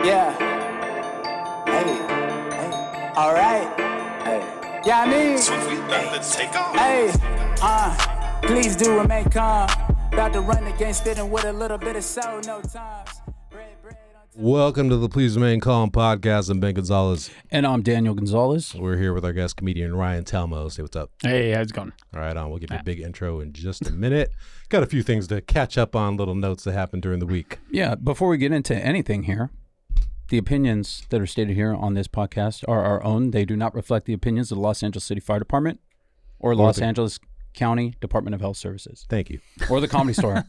Yeah. Hey. All right. Hey. Yeah, I mean. So we about to take off. Hey. Please do remain calm. About to run against spitting with a little bit of soul, no times. Welcome to the Please Remain Calm podcast. I'm Ben Gonzalez. And I'm Daniel Gonzalez. We're here with our guest comedian Ryan Talmo. Say what's up. Hey, how's it going? All right, we'll give you a big intro in just a minute. Got a few things to catch up on, little notes that happened during the week. Yeah, before we get into anything here, the opinions that are stated here on this podcast are our own. They do not reflect the opinions of the Los Angeles City Fire Department or Los Angeles County Department of Health Services. Thank you. Or the Comedy Store,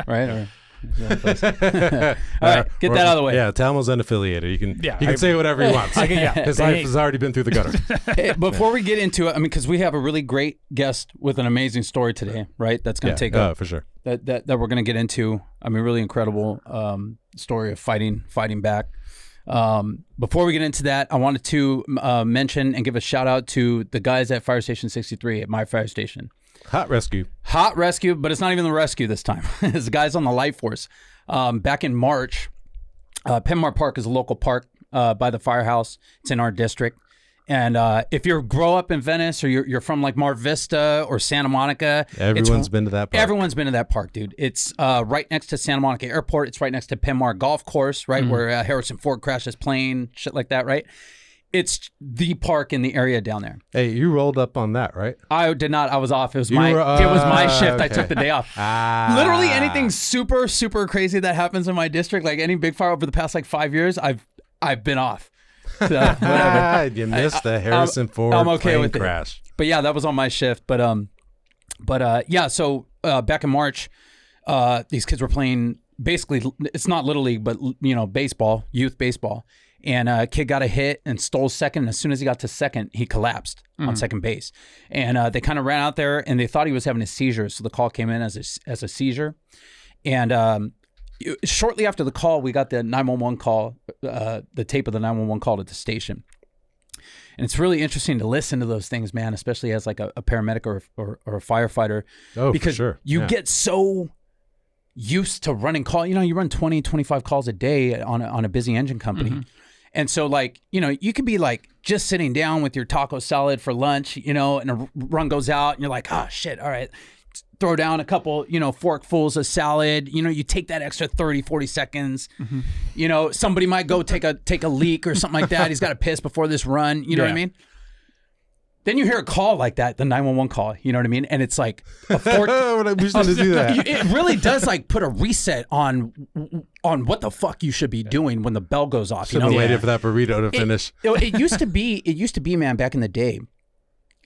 right? Or all right, get that out of the way. Yeah, Talmo's unaffiliated. You can say whatever he wants. His life has already been through the gutter. Hey, before we get into it, I mean, because we have a really great guest with an amazing story today, right? That's going to take up for sure. That we're going to get into. I mean, really incredible story of fighting back. Before we get into that, I wanted to mention and give a shout out to the guys at Fire Station 63 at my fire station. Hot rescue, but it's not even the rescue this time. It's the guys on the life force. Back in March, Penmar Park is a local park by the firehouse. It's in our district. And if you grow up in Venice or you're from like Mar Vista or Santa Monica, everyone's been to that park. Everyone's been to that park, dude. It's right next to Santa Monica Airport. It's right next to Penmar Golf Course, right, where Harrison Ford crashes plane, shit like that, right? It's the park in the area down there. Hey, you rolled up on that, right? I did not. I was off. It was my shift. Okay. I took the day off. Literally anything super, super crazy that happens in my district, like any big fire over the past like 5 years, I've been off. So, whatever. You missed the Harrison Ford plane crash. But yeah, that was on my shift. But yeah. So back in March, these kids were playing basically. It's not Little League, but baseball, youth baseball. And a kid got a hit and stole second. And as soon as he got to second, he collapsed on second base. And they kind of ran out there and they thought he was having a seizure. So the call came in as a seizure. And shortly after the call, we got the 911 call, the tape of the 911 call to the station. And it's really interesting to listen to those things, man, especially as like a paramedic or a firefighter. Oh, because for sure. You get so used to running call. You run 20, 25 calls a day on a busy engine company. Mm-hmm. And so like, you could be like just sitting down with your taco salad for lunch, and a run goes out and you're like, oh shit. All right. Throw down a couple, forkfuls of salad, you take that extra 30, 40 seconds, somebody might go take a leak or something like that. He's got to piss before this run. You know what I mean? Then you hear a call like that, the 911 call, you know what I mean? And it's like a we should do that. It really does like put a reset on what the fuck you should be doing when the bell goes off. Should have waited for that burrito to finish. It used to be, man, back in the day,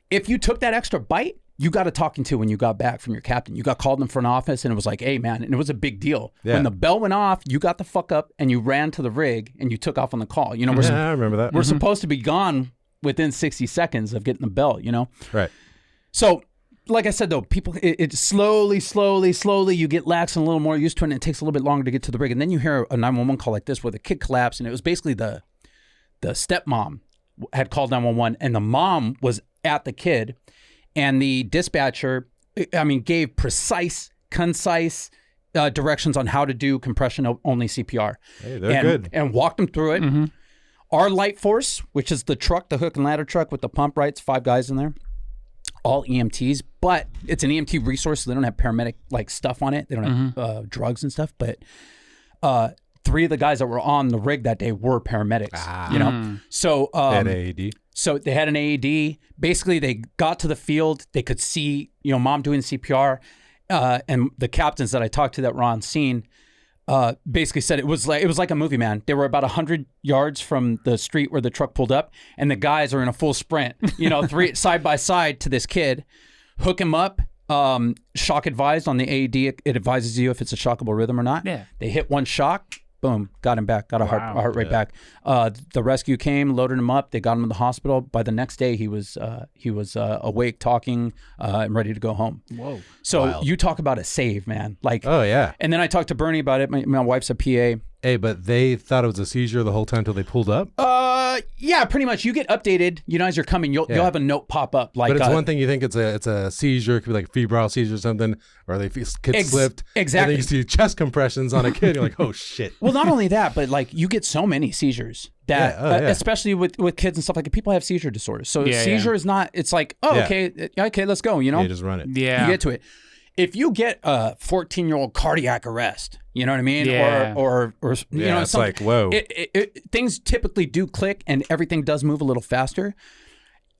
if you took that extra bite, you got a talking to when you got back from your captain. You got called in front office and it was like, hey man, and it was a big deal. Yeah. When the bell went off, you got the fuck up and you ran to the rig and you took off on the call. I remember that. We're supposed to be gone within 60 seconds of getting the bell, Right. So, like I said, though, people, it slowly, you get lax and a little more used to it, and it takes a little bit longer to get to the rig. And then you hear a 911 call like this where the kid collapsed, and it was basically the stepmom had called 911, and the mom was at the kid, and the dispatcher, gave precise, concise directions on how to do compression-only CPR. Hey, they're good. And walked them through it. Mm-hmm. Our light force, which is the truck, the hook and ladder truck with the pump, right? It's 5 guys in there, all EMTs, but it's an EMT resource, so they don't have paramedic like stuff on it. They don't have drugs and stuff, but 3 of the guys that were on the rig that day were paramedics, So they had AED. So they had an AED. Basically, they got to the field. They could see, mom doing CPR, and the captains that I talked to that were on scene basically said it was like a movie, man. They were about 100 yards from the street where the truck pulled up, and the guys are in a full sprint, 3 side by side to this kid, hook him up, shock advised on the AED. It advises you if it's a shockable rhythm or not. Yeah. They hit one shock, boom, got him back, got a heart rate back. The rescue came, loaded him up. They got him in the hospital. By the next day, he was awake, talking, and ready to go home. Whoa! So wild. You talk about a save, man. Like, oh yeah. And then I talked to Bernie about it. My wife's a PA. Hey, but they thought it was a seizure the whole time till they pulled up? Yeah, pretty much. You get updated. You know, as you're coming, you'll have a note pop up. Like, but it's one thing you think it's a seizure, it could be like febrile seizure or something, or they kid slipped. Exactly. And then you see chest compressions on a kid. You're like, oh shit. Well, not only that, but like you get so many seizures that, especially with kids and stuff like that, people have seizure disorders. So seizure is not. It's like, okay, let's go. You know, you just run it. Yeah, you get to it. If you get a 14-year-old cardiac arrest, you know what I mean? Yeah. Or you know, it's like, whoa. Things typically do click and everything does move a little faster.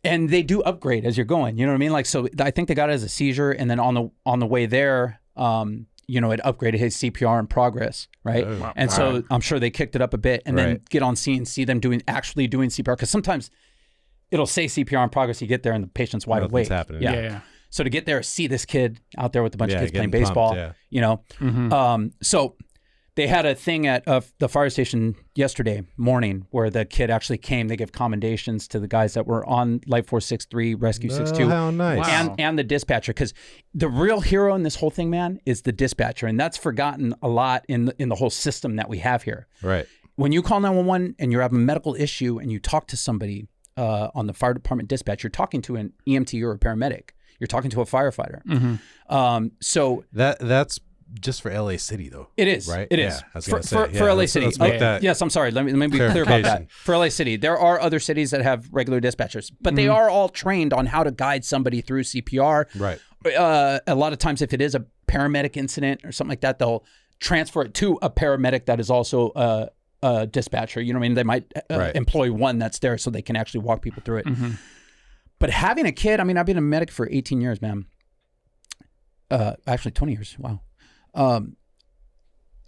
And they do upgrade as you're going. You know what I mean? Like, so I think they got it as a seizure, and then on the way there, you know, it upgraded his CPR in progress, right? Oh, and so I'm sure they kicked it up a bit, and then get on scene and see them actually doing CPR, because sometimes it'll say CPR in progress. You get there and the patient's wide awake. Happening. Yeah. So to get there, see this kid out there with a bunch of kids playing baseball, pumped, you know. So they had a thing at the fire station yesterday morning where the kid actually came. They give commendations to the guys that were on Life Force 6-3, Rescue 6-2. How nice. And the dispatcher, because the real hero in this whole thing, man, is the dispatcher. And that's forgotten a lot in the whole system that we have here. Right. When you call 911 and you're having a medical issue and you talk to somebody on the fire department dispatch, you're talking to an EMT or a paramedic. You're talking to a firefighter. So that's just for LA City, though. it is. Right? It is. Yeah, I was gonna say. For LA City. Let's make that Yes, I'm sorry. Let me be clear about that. For LA City, there are other cities that have regular dispatchers, but they are all trained on how to guide somebody through CPR. Right. A lot of times, if it is a paramedic incident or something like that, they'll transfer it to a paramedic that is also a dispatcher. You know what I mean? They might employ one that's there so they can actually walk people through it. But having a kid, I mean, I've been a medic for 18 years, man. Actually, 20 years. Wow.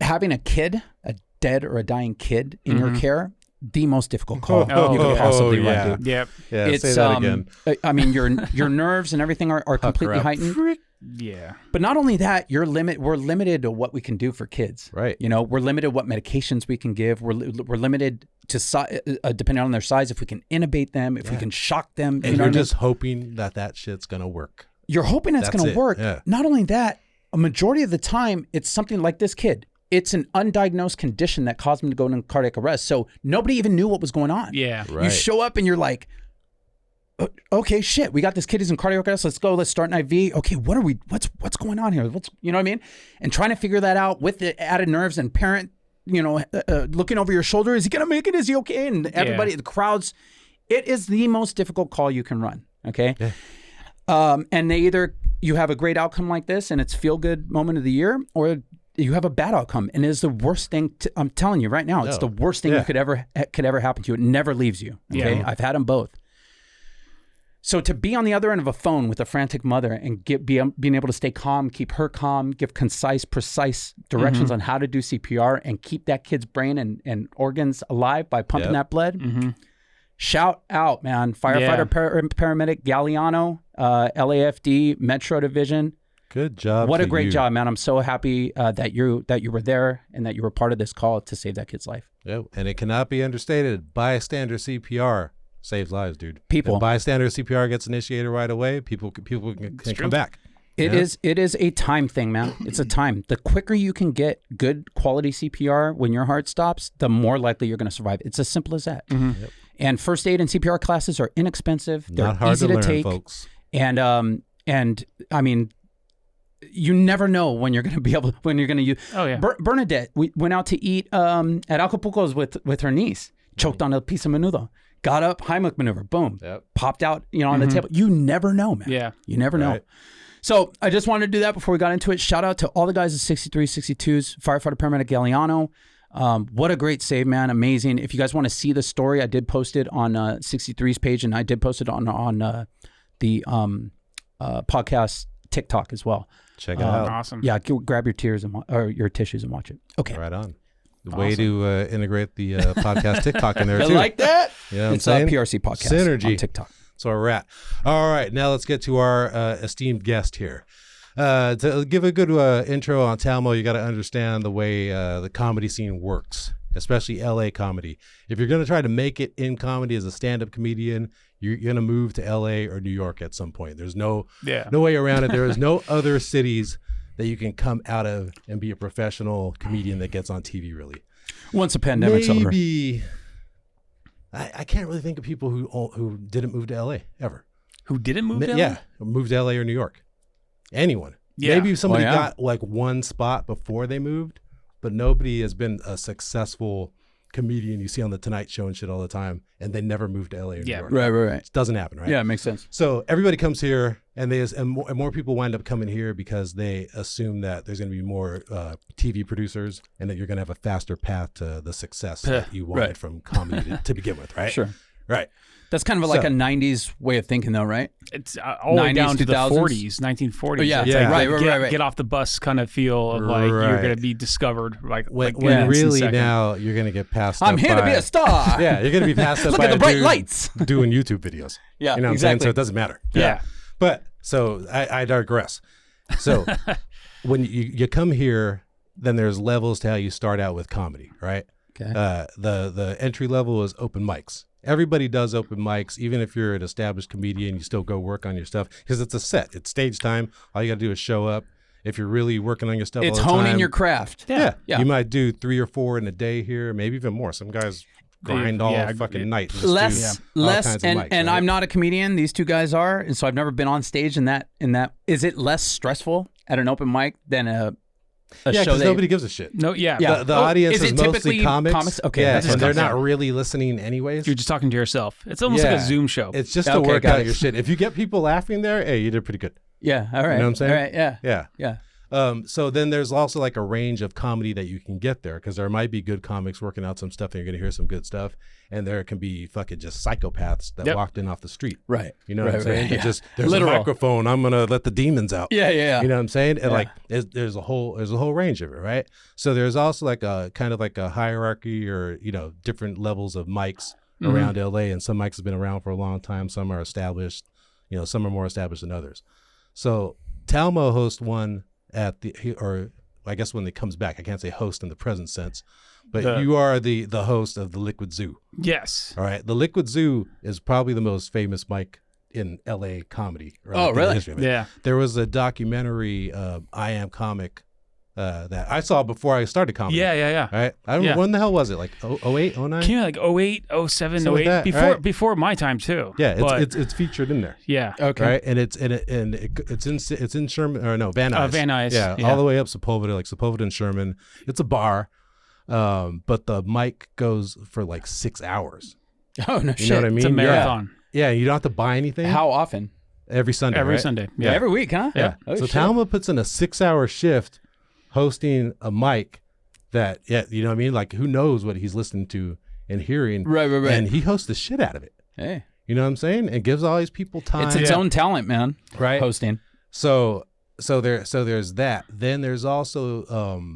Having a kid, a dead or a dying kid in your care, the most difficult call you could possibly run, dude. Yep. Yeah, it's, say that again. I mean, your nerves and everything are completely heightened. Yeah. But not only that, we're limited to what we can do for kids. Right. You know, we're limited to what medications we can give. We're limited to depending on their size, if we can intubate them, if we can shock them. And you're just hoping that shit's going to work. You're hoping that's going to work. Yeah. Not only that, a majority of the time, it's something like this kid. It's an undiagnosed condition that caused him to go into cardiac arrest. So nobody even knew what was going on. Yeah. Right. You show up and you're like, okay, shit, we got this kid who's in cardiac arrest. Let's go. Let's start an IV. Okay, what's going on here? You know what I mean? And trying to figure that out with the added nerves and parent, you know, looking over your shoulder. Is he going to make it? Is he okay? And everybody, the crowds, it is the most difficult call you can run. Okay. Yeah. And you have a great outcome like this and it's feel good moment of the year, or you have a bad outcome and it is the worst thing. I'm telling you right now, it's the worst thing that could ever happen to you. It never leaves you. Okay. Yeah. I've had them both. So to be on the other end of a phone with a frantic mother and being able to stay calm, keep her calm, give concise, precise directions on how to do CPR and keep that kid's brain and organs alive by pumping that blood. Shout out, man. Firefighter, paramedic, Galliano, LAFD, Metro Division. Good job. What a great job, man. I'm so happy that you were there and that you were part of this call to save that kid's life. Yeah, and it cannot be understated. Bystander CPR saves lives, dude. People. If bystander CPR gets initiated right away, people can come back. It is a time thing, man. It's a time. The quicker you can get good quality CPR when your heart stops, the more likely you're going to survive. It's as simple as that. Yep. And first aid and CPR classes are inexpensive. They're not hard easy to learn, take, folks. And I mean, you never know when you're going to use. Oh yeah. Bernadette, we went out to eat at Acapulco's with her niece. Choked on a piece of menudo. Got up, Heimlich maneuver, boom, popped out, on the table. You never know, man. Yeah. You never know. So I just wanted to do that before we got into it. Shout out to all the guys at 63, 62s, firefighter, paramedic, Galliano. What a great save, man. Amazing. If you guys want to see the story, I did post it on 63's page, and I did post it on the podcast TikTok as well. Check it out. Awesome. Yeah, grab your tears or your tissues and watch it. Okay. Right on. The way to integrate the podcast TikTok in there too. You like that? You know it's a PRC podcast synergy on TikTok. So we're at. All right, now let's get to our esteemed guest here. To give a good intro on Talmo, you got to understand the way the comedy scene works, especially LA comedy. If you're going to try to make it in comedy as a stand-up comedian, you're going to move to LA or New York at some point. There's no way around it. There is no other cities that you can come out of and be a professional comedian that gets on TV, really. Once the pandemic's over. I can't really think of people who didn't move to LA ever. Who didn't move to LA? Yeah, moved to LA or New York. Anyone. Yeah. Maybe somebody got like one spot before they moved, but nobody has been a successful comedian you see on the Tonight Show and shit all the time, and they never moved to LA or New York. Right. It doesn't happen, right? Yeah, it makes sense. So everybody comes here, and more people wind up coming here because they assume that there's going to be more TV producers, and that you're going to have a faster path to the success that you wanted from comedy to begin with, right? Sure. Right. That's kind of like a 90s way of thinking, though, right? It's all the way down to the 2000s? 40s, 1940s. Oh, yeah. It's Yeah. like, Right. Get off the bus kind of feel of like you're going to be discovered. When in really second. now you're going to get passed I'm up here to by- be a star. Yeah, you're going to be passed up Look by at the a bright dude lights. doing YouTube videos. Yeah, You know what I'm saying? So it doesn't matter. Yeah. But so I digress. So when you come here, then there's levels to how you start out with comedy, right? Okay. The entry level is open mics. Everybody does open mics, even if you're an established comedian, you still go work on your stuff because it's a set. It's stage time. All you got to do is show up. If you're really working on your stuff, It's all the honing time, your craft. Yeah. Yeah. You might do 3 or 4 in a day here, maybe even more. Some guys grind all fucking night. And just Less, do all kinds of and mics, and right? I'm not a comedian. These two guys are, and so I've never been on stage in that. Is it less stressful at an open mic than a Yeah, show because that nobody gives a shit. No, yeah. Yeah. The audience is is, it mostly typically comics. Okay, yeah, that's and they're comics. not really listening anyways. You're just talking to yourself. It's almost like a Zoom show. It's just to Okay, work got out it. your shit. If you get people laughing there, hey, you did pretty good. Yeah, all right. You know what I'm saying? All right, yeah. Yeah. Yeah. So then there's also like a range of comedy that you can get there because there might be good comics working out some stuff and you're going to hear some good stuff. And there can be fucking just psychopaths that walked in off the street. Right. You know what I'm saying? Right, yeah. Just there's Literal. a microphone. I'm going to let the demons out. Yeah. You know what I'm saying? And Yeah. like there's a whole range of it, right? So there's also like a kind of like a hierarchy or, you know, different levels of mics around LA, and some mics have been around for a long time, some are established, you know, some are more established than others. So Talmo hosts one at or I guess when it comes back, I can't say host in the present sense, but you are the host of the Liquid Zoo. Yes. All right. The Liquid Zoo is probably the most famous mic in LA comedy. Oh, really? History of it. Yeah. There was a documentary, I Am Comic, that I saw before I started comedy. Yeah. Right? I don't know, when the hell was it? Like 08, 09? Came out like 08, 07, Something like 08, that, before right? before my time too. Yeah, But, it's featured in there. yeah. Okay. Right, and it's in Sherman, or no, Van Nuys. Van Nuys, yeah, yeah. all the way up Sepulveda, like Sepulveda and Sherman. It's a bar, but the mic goes for like 6 hours. Oh, no You shit. know what I mean? It's a marathon. Yeah, you don't have to buy anything. How often? Every Sunday. Every right? Sunday. Yeah. Every week, huh? Yeah. Oh, So shit. Talmo puts in a 6-hour shift hosting a mic that, you know what I mean? Like, who knows what he's listening to and hearing. Right. And he hosts the shit out of it. Hey. You know what I'm saying? And gives all these people time. It's its own talent, man. Right. Hosting. So there's that. Then there's also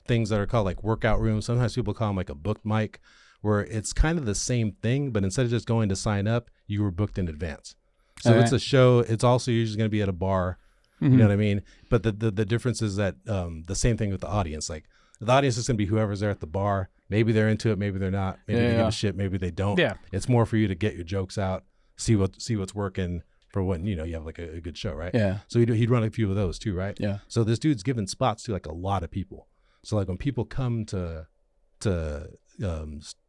things that are called like workout rooms. Sometimes people call them like a booked mic, where it's kind of the same thing, but instead of just going to sign up, you were booked in advance. So All it's right. a show. It's also usually going to be at a bar. You know what I mean? But the difference is that the same thing with the audience. Like the audience is going to be whoever's there at the bar. Maybe they're into it. Maybe they're not. Maybe they give a shit. Maybe they don't. Yeah. It's more for you to get your jokes out, see what's working for when, you know, you have like a good show, right? Yeah. So he'd run a few of those too, right? Yeah. So this dude's giving spots to like a lot of people. So like when people come to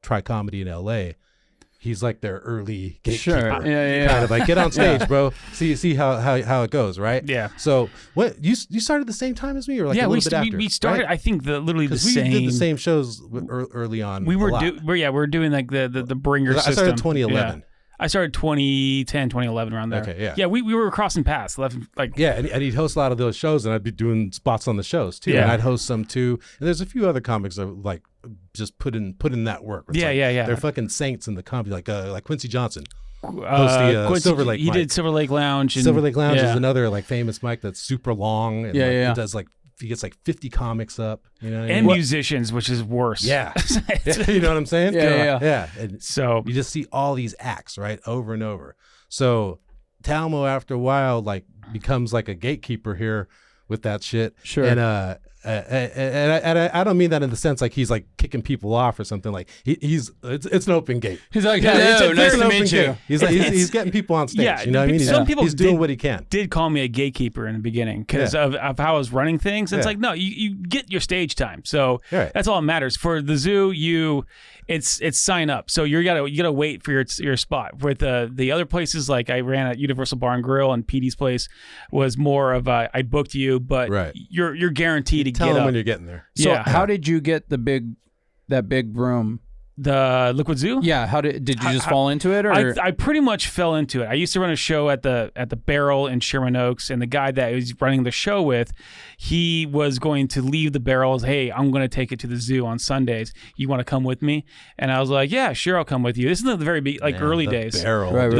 try comedy in LA, he's like their early gatekeeper. Sure. Yeah. Kind of like, get on stage, bro. See how it goes, right? Yeah. So what you started the same time as me, or like Yeah, a little bit after? we started. right? I think literally the 'Cause we same. did the same shows early on. We were a lot. we're doing like the bringer I system. started 2011. Yeah. I started 2010, 2011 around there. Okay, yeah. Yeah, we were crossing paths. Yeah, and he'd host a lot of those shows, and I'd be doing spots on the shows too. Yeah. And I'd host some too. And there's a few other comics that like just put in that work. It's Yeah, like, yeah. They're fucking saints in the comedy, like Quincy Johnson. Quincy, Silver Lake He mic. did Silver Lake Lounge. And, Silver Lake Lounge yeah. is another like famous mic that's super long. And Yeah, like, yeah. It does like he gets like 50 comics up. You know what I And mean? musicians, which is worse. Yeah. You know what I'm saying? Yeah. And So you just see all these acts, right, over and over. So Talmo, after a while, like becomes like a gatekeeper here with that shit. Sure. And And I don't mean that in the sense like he's like kicking people off or something. Like it's an open gate. He's like, hello, nice to meet you. He's like he's getting people on stage. Yeah, you know what I mean? Some people he's doing what he can. Did call me a gatekeeper in the beginning because of how I was running things. It's like, no, you get your stage time, so that's all that matters. For the zoo, it's sign up. So you gotta wait for your spot. With the other places, like I ran at Universal Bar and Grill, and PD's place was more of I booked you, but you're guaranteed to Tell get them up when you're getting there. So how did you get that big room? The Liquid Zoo? Yeah. How did you just fall into it, or I pretty much fell into it. I used to run a show at the Barrel in Sherman Oaks, and the guy that I was running the show with, he was going to leave the Barrels. Hey, I'm going to take it to the zoo on Sundays. You want to come with me? And I was like, yeah, sure, I'll come with you. This is the very early days. Barrel, right.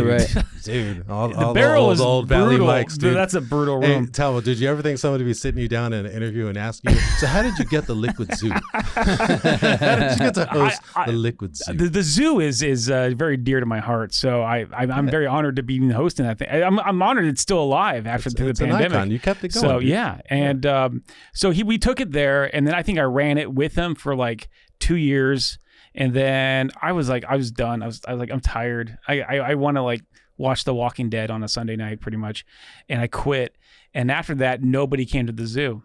Dude. The Barrel is old Valley brutal. mics, dude. That's a brutal room. Hey, Talmo, did you ever think somebody would be sitting you down in an interview and ask you, so how did you get the Liquid Zoo? How did you get to host the Liquid Zoo? The zoo is very dear to my heart, so I'm very honored to be hosting that thing. I'm honored it's still alive after the pandemic. An icon. You kept it going. So dude. yeah, and so we took it there, and then I think I ran it with him for like 2 years, and then I was done. I was like, I'm tired. I want to like watch The Walking Dead on a Sunday night, pretty much, and I quit. And after that, nobody came to the zoo,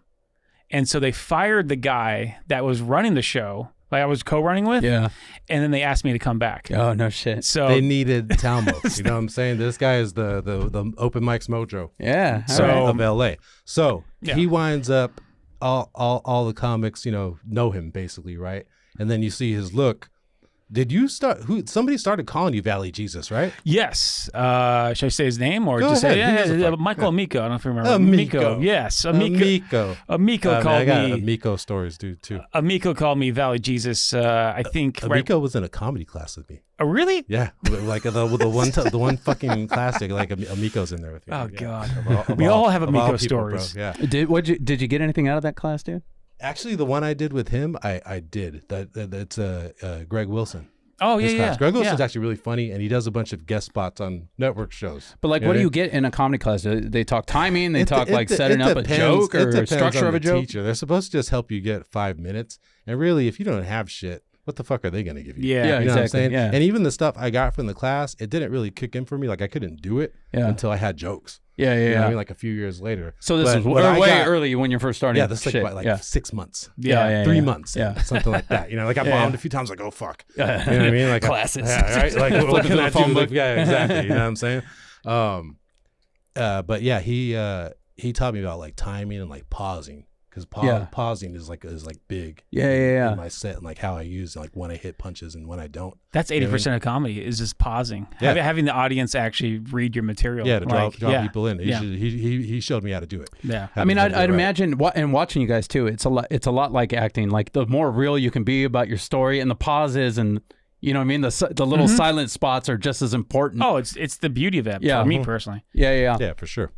and so they fired the guy that was running the show. Like I was co-running with, and then they asked me to come back. Oh no shit! So they needed Talmo. You know what I'm saying? This guy is the open mics mojo. Yeah. Of LA. So he winds up all the comics, know him basically, right? And then you see his look. Did you somebody started calling you Valley Jesus, right? Yes. Should I say his name or Go just ahead. say Michael Amico? I don't know if you remember. Amico. Yes. Amico. Amico called I got me. Amico stories, dude, too. Amico called me Valley Jesus. I think Amico was in a comedy class with me. Oh, really? Yeah, like the one fucking classic, like Amico's in there with me. Oh God, Of we all have Amico people, stories. Bro. Yeah. Did you get anything out of that class, dude? Actually, the one I did with him, I did. That's Greg Wilson. Oh His class. yeah. Greg Wilson's actually really funny, and he does a bunch of guest spots on network shows. But like, what do you get in a comedy class? They talk timing. They talk like setting up a joke or structure of a joke. Teacher. They're supposed to just help you get 5 minutes, and really, if you don't have shit, what the fuck are they going to give you? Yeah, you know what I'm saying? Yeah. And even the stuff I got from the class, it didn't really kick in for me. Like I couldn't do it until I had jokes. Yeah. You know what I mean, like a few years later. So this was way early when you're first starting. Yeah, this is like 6 months. Yeah, 3 months. Yeah, something like that. Like I bombed a few times. Like, oh fuck. You know what I mean? Like classes. Right. Like what can I do? phone book. Yeah, exactly. You know what I'm saying? But yeah, he taught me about like timing and like pausing. Because pausing is like big. In my set and like how I use like when I hit punches and when I don't. That's 80% of comedy is just pausing. Yeah. Having the audience actually read your material. Yeah, to draw people in. He showed me how to do it. Yeah. I mean, I'd imagine and watching you guys too. It's a lot like acting. Like the more real you can be about your story, and the pauses and you know what I mean. The little silent spots are just as important. Oh, it's the beauty of it. For me personally. Yeah, for sure.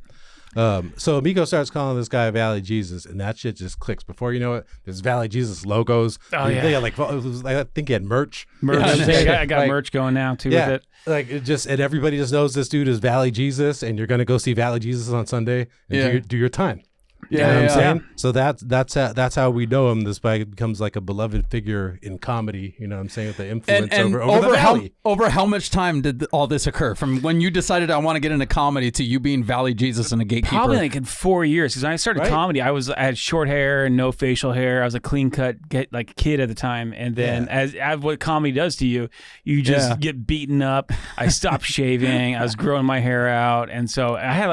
So Amico starts calling this guy Valley Jesus, and that shit just clicks. Before you know it, there's Valley Jesus logos. They had I think he had merch. I got merch going now too with it. Like and everybody just knows this dude is Valley Jesus, and you're gonna go see Valley Jesus on Sunday and do your time. You know what I'm saying? So that's how we know him. This guy becomes like a beloved figure in comedy. You know what I'm saying? With the influence over the Valley. Over how much time did all this occur? From when you decided I want to get into comedy to you being Valley Jesus and a gatekeeper? Probably like in 4 years. Because when I started comedy, I had short hair and no facial hair. I was a clean cut kid at the time. And then as what comedy does to you, you just get beaten up. I stopped shaving. I was growing my hair out. And so I had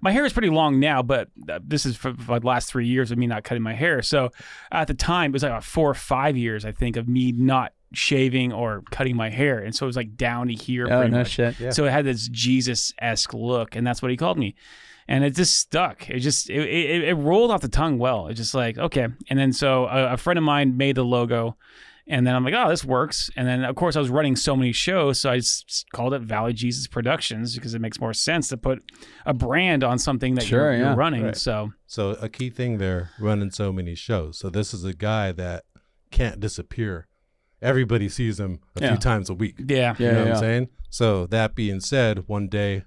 my hair is pretty long now, but this is for the last 3 years of me not cutting my hair. So at the time, it was like about 4 or 5 years, I think, of me not shaving or cutting my hair. And so it was like down to here. Oh, no shit. Yeah. So it had this Jesus-esque look, and that's what he called me. And it just stuck. It rolled off the tongue well. It's just like, okay. And then so a friend of mine made the logo, and then I'm like, oh, this works. And then, of course, I was running so many shows, so I just called it Valley Jesus Productions because it makes more sense to put a brand on something that you're running. Right. So a key thing there, running so many shows. So this is a guy that can't disappear. Everybody sees him a few times a week. Yeah. You know what I'm saying? So that being said, one day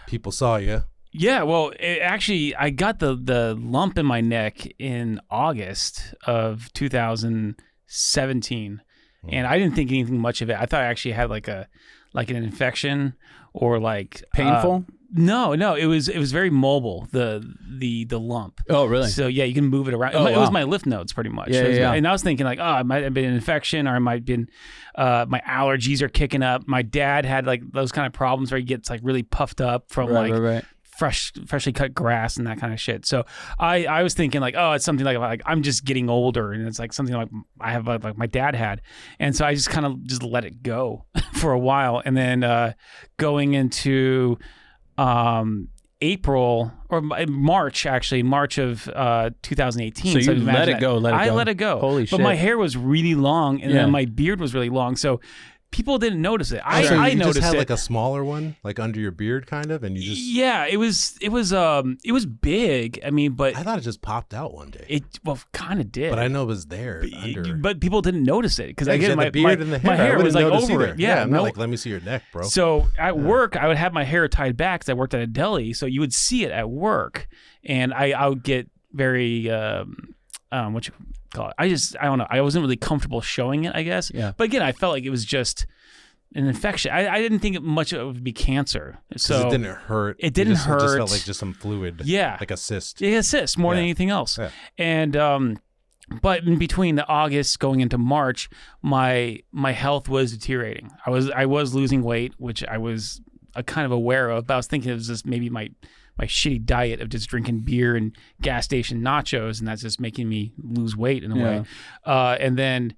people saw you Yeah, well, actually, I got the lump in my neck in August of 2017, and I didn't think anything much of it. I thought I actually had like an infection or like Painful? No, it was very mobile. The lump. Oh, really? So yeah, you can move it around. Oh, it was wow. my lymph nodes pretty much. Yeah. And I was thinking like, it might have been an infection, or it might have been my allergies are kicking up. My dad had like those kind of problems where he gets like really puffed up from Right. freshly cut grass and that kind of shit. So I was thinking like, it's something like I'm just getting older, and it's like something like I have like my dad had, and so I just kind of just let it go for a while, and then going into April or March of 2018. So you let it go. I let it go. Holy shit! But my hair was really long, and then my beard was really long, so people didn't notice it. I you noticed just had it. like a smaller one, like under your beard, kind of, and you just. Yeah, it was big. I mean, but I thought it just popped out one day. it kind of did. But I know it was there under. But people didn't notice it because Yeah, again, the beard and the hair. my hair I was like wouldn't notice over either. it. Yeah, I'm not like, let me see your neck, bro. So at work, I would have my hair tied back because I worked at a deli, so you would see it at work, and I would get very what you call it? I don't know. I wasn't really comfortable showing it, I guess. Yeah. But again, I felt like it was just an infection. I didn't think much of it would be cancer. So it didn't hurt. It didn't hurt. It just felt like just some fluid. Yeah. Like a cyst. Yeah, cyst more than anything else. Yeah. And but in between the August going into March, my health was deteriorating. I was losing weight, which I was kind of aware of, but I was thinking it was just maybe my shitty diet of just drinking beer and gas station nachos, and that's just making me lose weight in a way. And then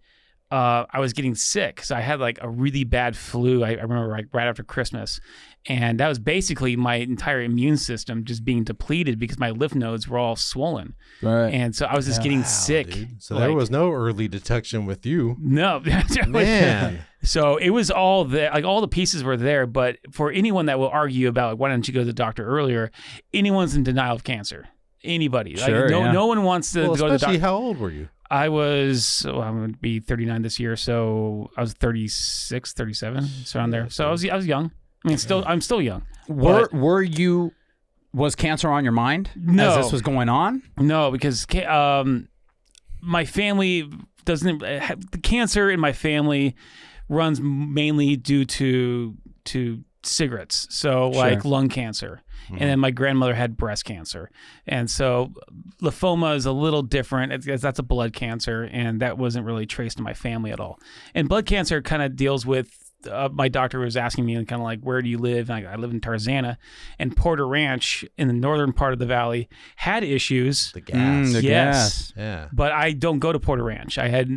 I was getting sick. So I had like a really bad flu. I remember right after Christmas. And that was basically my entire immune system just being depleted because my lymph nodes were all swollen. Right. And so I was just getting sick. Dude. So there was no early detection with you. No. Man. So it was all there. Like all the pieces were there. But for anyone that will argue about, like, why didn't you go to the doctor earlier? Anyone's in denial of cancer. Anybody. Sure, no one wants to go to the especially doctor. how old were you? I'm going to be 39 this year, so I was 36, 37, so around there. So I was young. I mean, I'm still young. Was cancer on your mind No. as this was going on? No, because my family doesn't. The cancer in my family runs mainly due to cigarettes, so like lung cancer. And then my grandmother had breast cancer. And so lymphoma is a little different. That's a blood cancer, and that wasn't really traced to my family at all. And blood cancer kind of deals with, my doctor was asking me kind of like, where do you live? And I live in Tarzana, and Porter Ranch in the northern part of the valley had issues. The gas. The Yes. gas. Yeah. But I don't go to Porter Ranch. I'd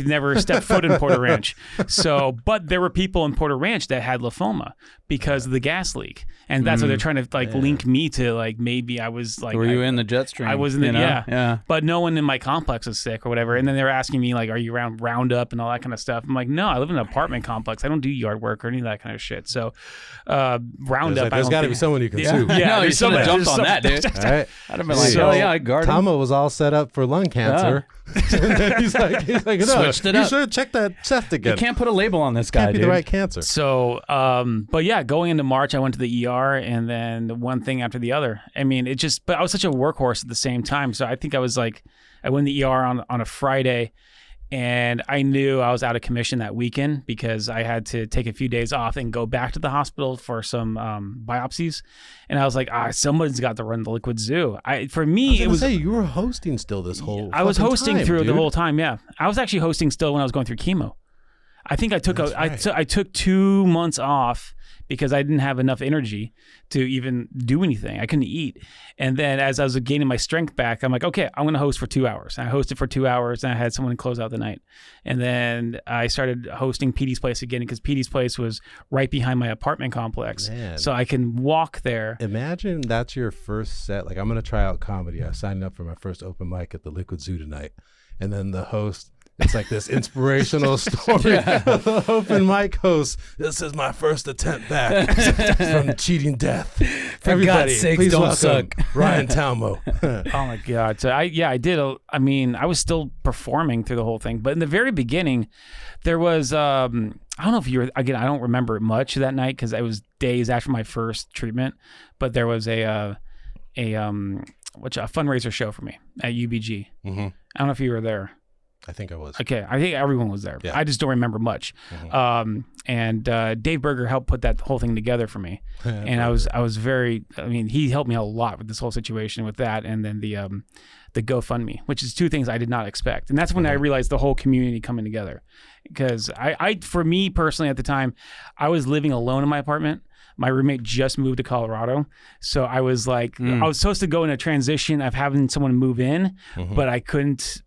never stepped foot in Porter Ranch. So, but there were people in Porter Ranch that had lymphoma because of the gas leak, and that's what they're trying to link me to. Like maybe I was like, Were you in the jet stream? I was in the Yeah. But no one in my complex was sick or whatever. And then they were asking me like, are you around Roundup and all that kind of stuff? I'm like, no, I live in an apartment complex. I don't do yard work or any of that kind of shit. So Roundup. There's got to be someone you can sue. Yeah, No, you should have jumped on that, dude. All right. I'd have been like, So, oh yeah, I guarded. Talmo was all set up for lung cancer. he's like, no, Switched it you up. should check that chest again. You can't put a label on this guy, Can't be dude. the right cancer. So, but yeah, going into March, I went to the ER, and then one thing after the other. I mean, but I was such a workhorse at the same time. So I think I was like, I went to the ER on a Friday, and I knew I was out of commission that weekend because I had to take a few days off and go back to the hospital for some biopsies. And I was like, somebody's got to run the Liquid Zoo. For me, it was. You were hosting still this whole. I was hosting time, through dude. the whole time. Yeah, I was actually hosting still when I was going through chemo. I think I took I took 2 months off because I didn't have enough energy to even do anything. I couldn't eat. And then as I was gaining my strength back, I'm like, okay, I'm going to host for 2 hours. And I hosted for 2 hours, and I had someone close out the night. And then I started hosting Petey's Place again because Petey's Place was right behind my apartment complex. Man. So I can walk there. Imagine that's your first set. Like, I'm going to try out comedy. I signed up for my first open mic at the Liquid Zoo tonight. And then the host, it's like this inspirational story. The open mic host, this is my first attempt back from cheating death. For God's sakes, please don't welcome suck. Ryan Talmo. Oh my God. So I did. I mean, I was still performing through the whole thing, but in the very beginning, there was, I I don't know if you were, again, I don't remember much that night because it was days after my first treatment, but there was a fundraiser show for me at UBG. Mm-hmm. I don't know if you were there. I think I was. Okay, I think everyone was there. Yeah. I just don't remember much. Mm-hmm. And Dave Berger helped put that whole thing together for me, and I was very. I mean, he helped me a lot with this whole situation with that, and then the GoFundMe, which is two things I did not expect, and that's when I realized the whole community coming together. Because I, for me personally at the time, I was living alone in my apartment. My roommate just moved to Colorado. So I was like, I was supposed to go in a transition of having someone move in, but I couldn't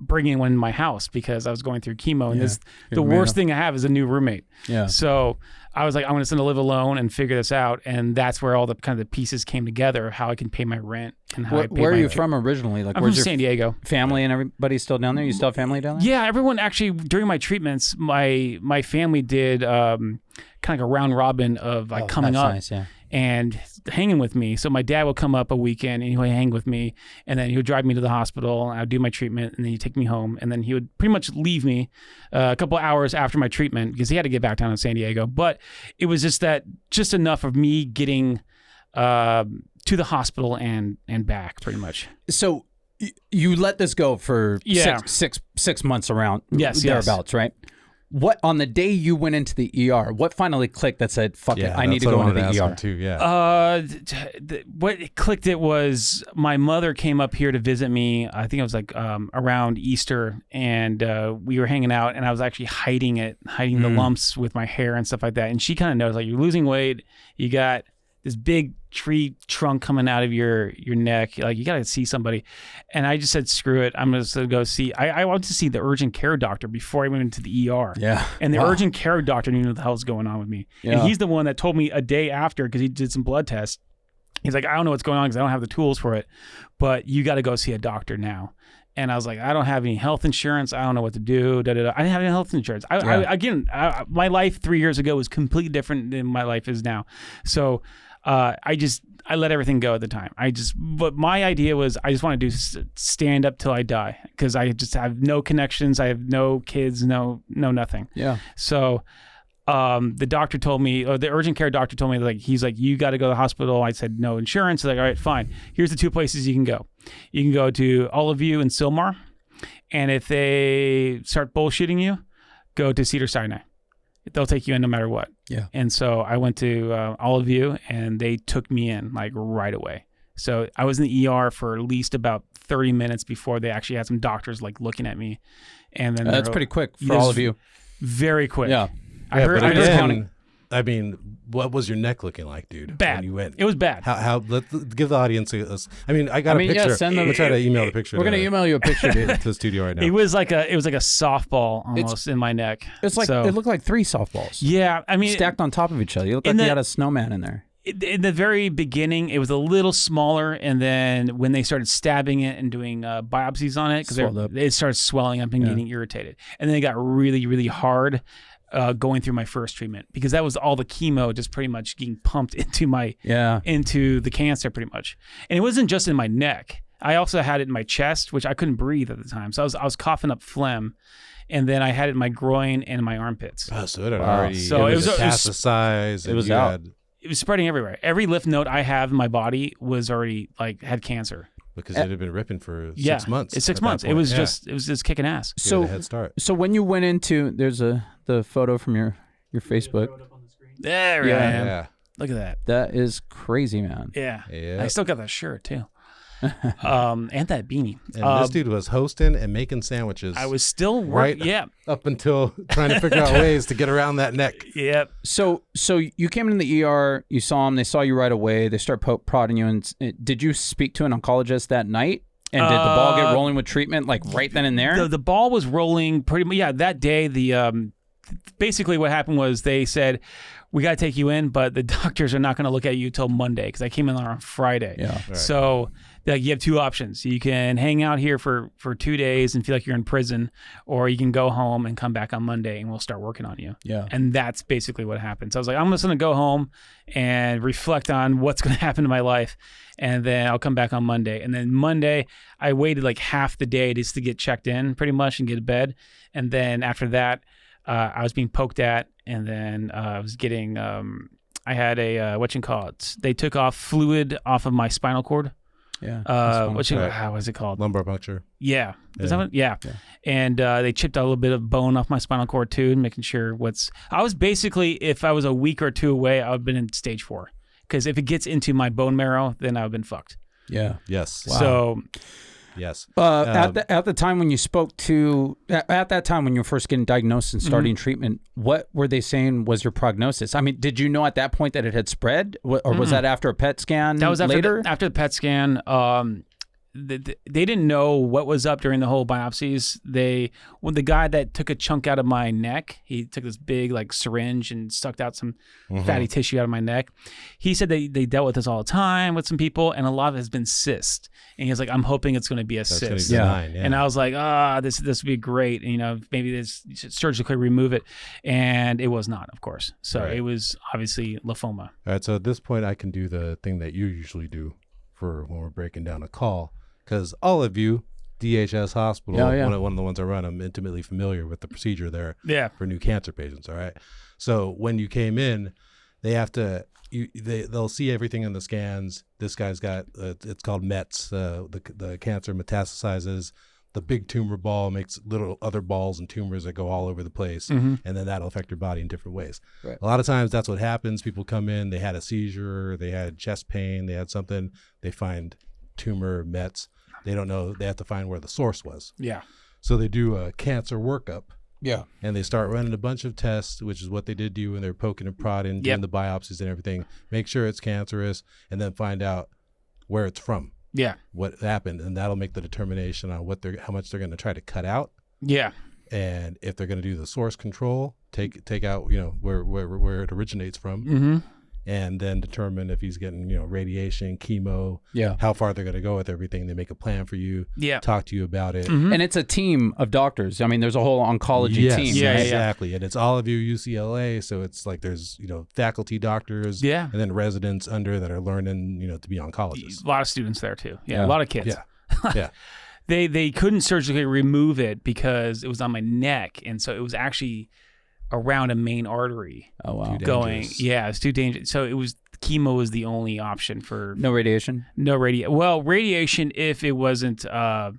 bring anyone in my house because I was going through chemo. And the worst thing I have is a new roommate. Yeah. So I was like, I'm just going to live alone and figure this out. And that's where all the kind of the pieces came together, how I can pay my rent and how I pay Where my are you from originally? Like, I'm from San Diego. Family and everybody still down there? You still have family down there? Yeah, everyone actually, during my treatments, my family did kind of like a round robin of like coming up and hanging with me. So my dad would come up a weekend and he would hang with me, and then he would drive me to the hospital, and I would do my treatment, and then he'd take me home, and then he would pretty much leave me a couple of hours after my treatment because he had to get back down to San Diego. But it was just enough of me getting to the hospital and back pretty much. So you let this go for 6 months around thereabouts, right? What, on the day you went into the ER, what finally clicked that said, fuck it, I need to go into the ER? Too, what clicked it was my mother came up here to visit me. I think it was like around Easter, and we were hanging out, and I was actually hiding the lumps with my hair and stuff like that. And she kind of knows, like, you're losing weight, you got this big tree trunk coming out of your neck, like you gotta see somebody. And I just said, screw it, I'm just gonna go see. I wanted to see the urgent care doctor before I went into the ER. Yeah. And the urgent care doctor knew what the hell's going on with me. Yeah. And he's the one that told me a day after, because he did some blood tests. He's like, I don't know what's going on because I don't have the tools for it, but you got to go see a doctor now. And I was like, I don't have any health insurance. I don't know what to do. I didn't have any health insurance. My life 3 years ago was completely different than my life is now. So I let everything go at the time. But my idea was I just want to do stand up till I die, because I just have no connections. I have no kids, no nothing. Yeah. So the doctor told me, or the urgent care doctor told me, like, he's like, you got to go to the hospital. I said, no insurance. He's like, all right, fine. Here's the two places you can go. You can go to Olive-View and Sylmar. And if they start bullshitting you, go to Cedars-Sinai. They'll take you in no matter what. Yeah. And so I went to Olive-View, and they took me in like right away. So I was in the ER for at least about 30 minutes before they actually had some doctors like looking at me. And then that's pretty quick for all of you. Very quick. Yeah. I mean, what was your neck looking like, dude? Bad. When you went? It was bad. How? Let's give the audience a I got a picture. Send them. We'll try to email the picture. We're gonna email you a picture, dude, to the studio right now. It was like a softball almost in my neck. It's like it looked like 3 softballs. Yeah, I mean, stacked on top of each other. You look like you had a snowman in there. In the very beginning, it was a little smaller, and then when they started stabbing it and doing biopsies on it, because it started swelling up and getting irritated, and then it got really, really hard. Going through my first treatment, because that was all the chemo just pretty much getting pumped into into the cancer pretty much. And it wasn't just in my neck. I also had it in my chest, which I couldn't breathe at the time. So I was coughing up phlegm, and then I had it in my groin and in my armpits. Oh, so it had already it was metastasized. It was out. It was spreading everywhere. Every lymph node I have in my body was already had cancer. Because it had been ripping for 6 months. It's 6 months. It was just kicking ass. So head start. So when you went into, there's the photo from your Facebook. There I am. Yeah. Look at that. That is crazy, man. Yeah. I still got that shirt too. And that beanie. And this dude was hosting and making sandwiches. I was still working. Up until trying to figure out ways to get around that neck. Yep. So you came in the ER, you saw him, they saw you right away, they start prodding you. And did you speak to an oncologist that night? And did the ball get rolling with treatment like right then and there? The ball was rolling pretty much. Yeah, that day, basically what happened was they said, we got to take you in, but the doctors are not going to look at you till Monday, because I came in on Friday. Yeah. Right. So you have two options. You can hang out here for 2 days and feel like you're in prison, or you can go home and come back on Monday and we'll start working on you. Yeah. And that's basically what happened. So I was like, I'm just going to go home and reflect on what's going to happen to my life, and then I'll come back on Monday. And then Monday, I waited like half the day just to get checked in pretty much and get to bed. And then after that, I was being poked at, and then I was getting. I had a they took off fluid off of my spinal cord. Yeah. What is it called? Lumbar puncture. Yeah. Is that what? Yeah. And they chipped out a little bit of bone off my spinal cord too, making sure I was basically, if I was a week or two away, I would have been in stage 4. Because if it gets into my bone marrow, then I would have been fucked. Yeah. Yes. Wow. So. Yes. At the time when you spoke to, at that time when you were first getting diagnosed and starting treatment, what were they saying was your prognosis? I mean, did you know at that point that it had spread, or was that after a PET scan? That was after later? After the PET scan. They didn't know what was up during the whole biopsies. When the guy that took a chunk out of my neck, he took this big like syringe and sucked out some fatty tissue out of my neck. He said they dealt with this all the time with some people, and a lot of it has been cyst. And he was like, I'm hoping it's going to be a cyst. Benign, And I was like, this would be great. And, maybe this surgically remove it. And it was not, of course. So It was obviously lymphoma. All right. So at this point, I can do the thing that you usually do for when we're breaking down a call. Because all of you, DHS Hospital, one of the ones I run, I'm intimately familiar with the procedure there for new cancer patients, all right? So when you came in, they have to, they'll see everything in the scans. This guy's got, it's called METs, the cancer metastasizes. The big tumor ball makes little other balls and tumors that go all over the place, and then that'll affect your body in different ways. Right. A lot of times that's what happens. People come in, they had a seizure, they had chest pain, they had something, they find tumor, METs. They don't know. They have to find where the source was. Yeah. So they do a cancer workup. Yeah. And they start running a bunch of tests, which is what they did do when they're poking and prodding, doing the biopsies and everything. Make sure it's cancerous, and then find out where it's from. Yeah. What happened, and that'll make the determination on how much they're going to try to cut out. Yeah. And if they're going to do the source control, take out where it originates from. Mm-hmm. And then determine if he's getting, radiation, chemo, how far they're going to go with everything. They make a plan for you, talk to you about it. Mm-hmm. And it's a team of doctors. I mean, there's a whole oncology team. Yeah, exactly. And it's all of you UCLA. So it's like there's, faculty doctors and then residents under that are learning, to be oncologists. A lot of students there too. Yeah. A lot of kids. Yeah. Yeah. They couldn't surgically remove it because it was on my neck. And so it was actually around a main artery. Oh wow! It's too dangerous. So chemo was the only option for no radiation. Well, radiation if it wasn't all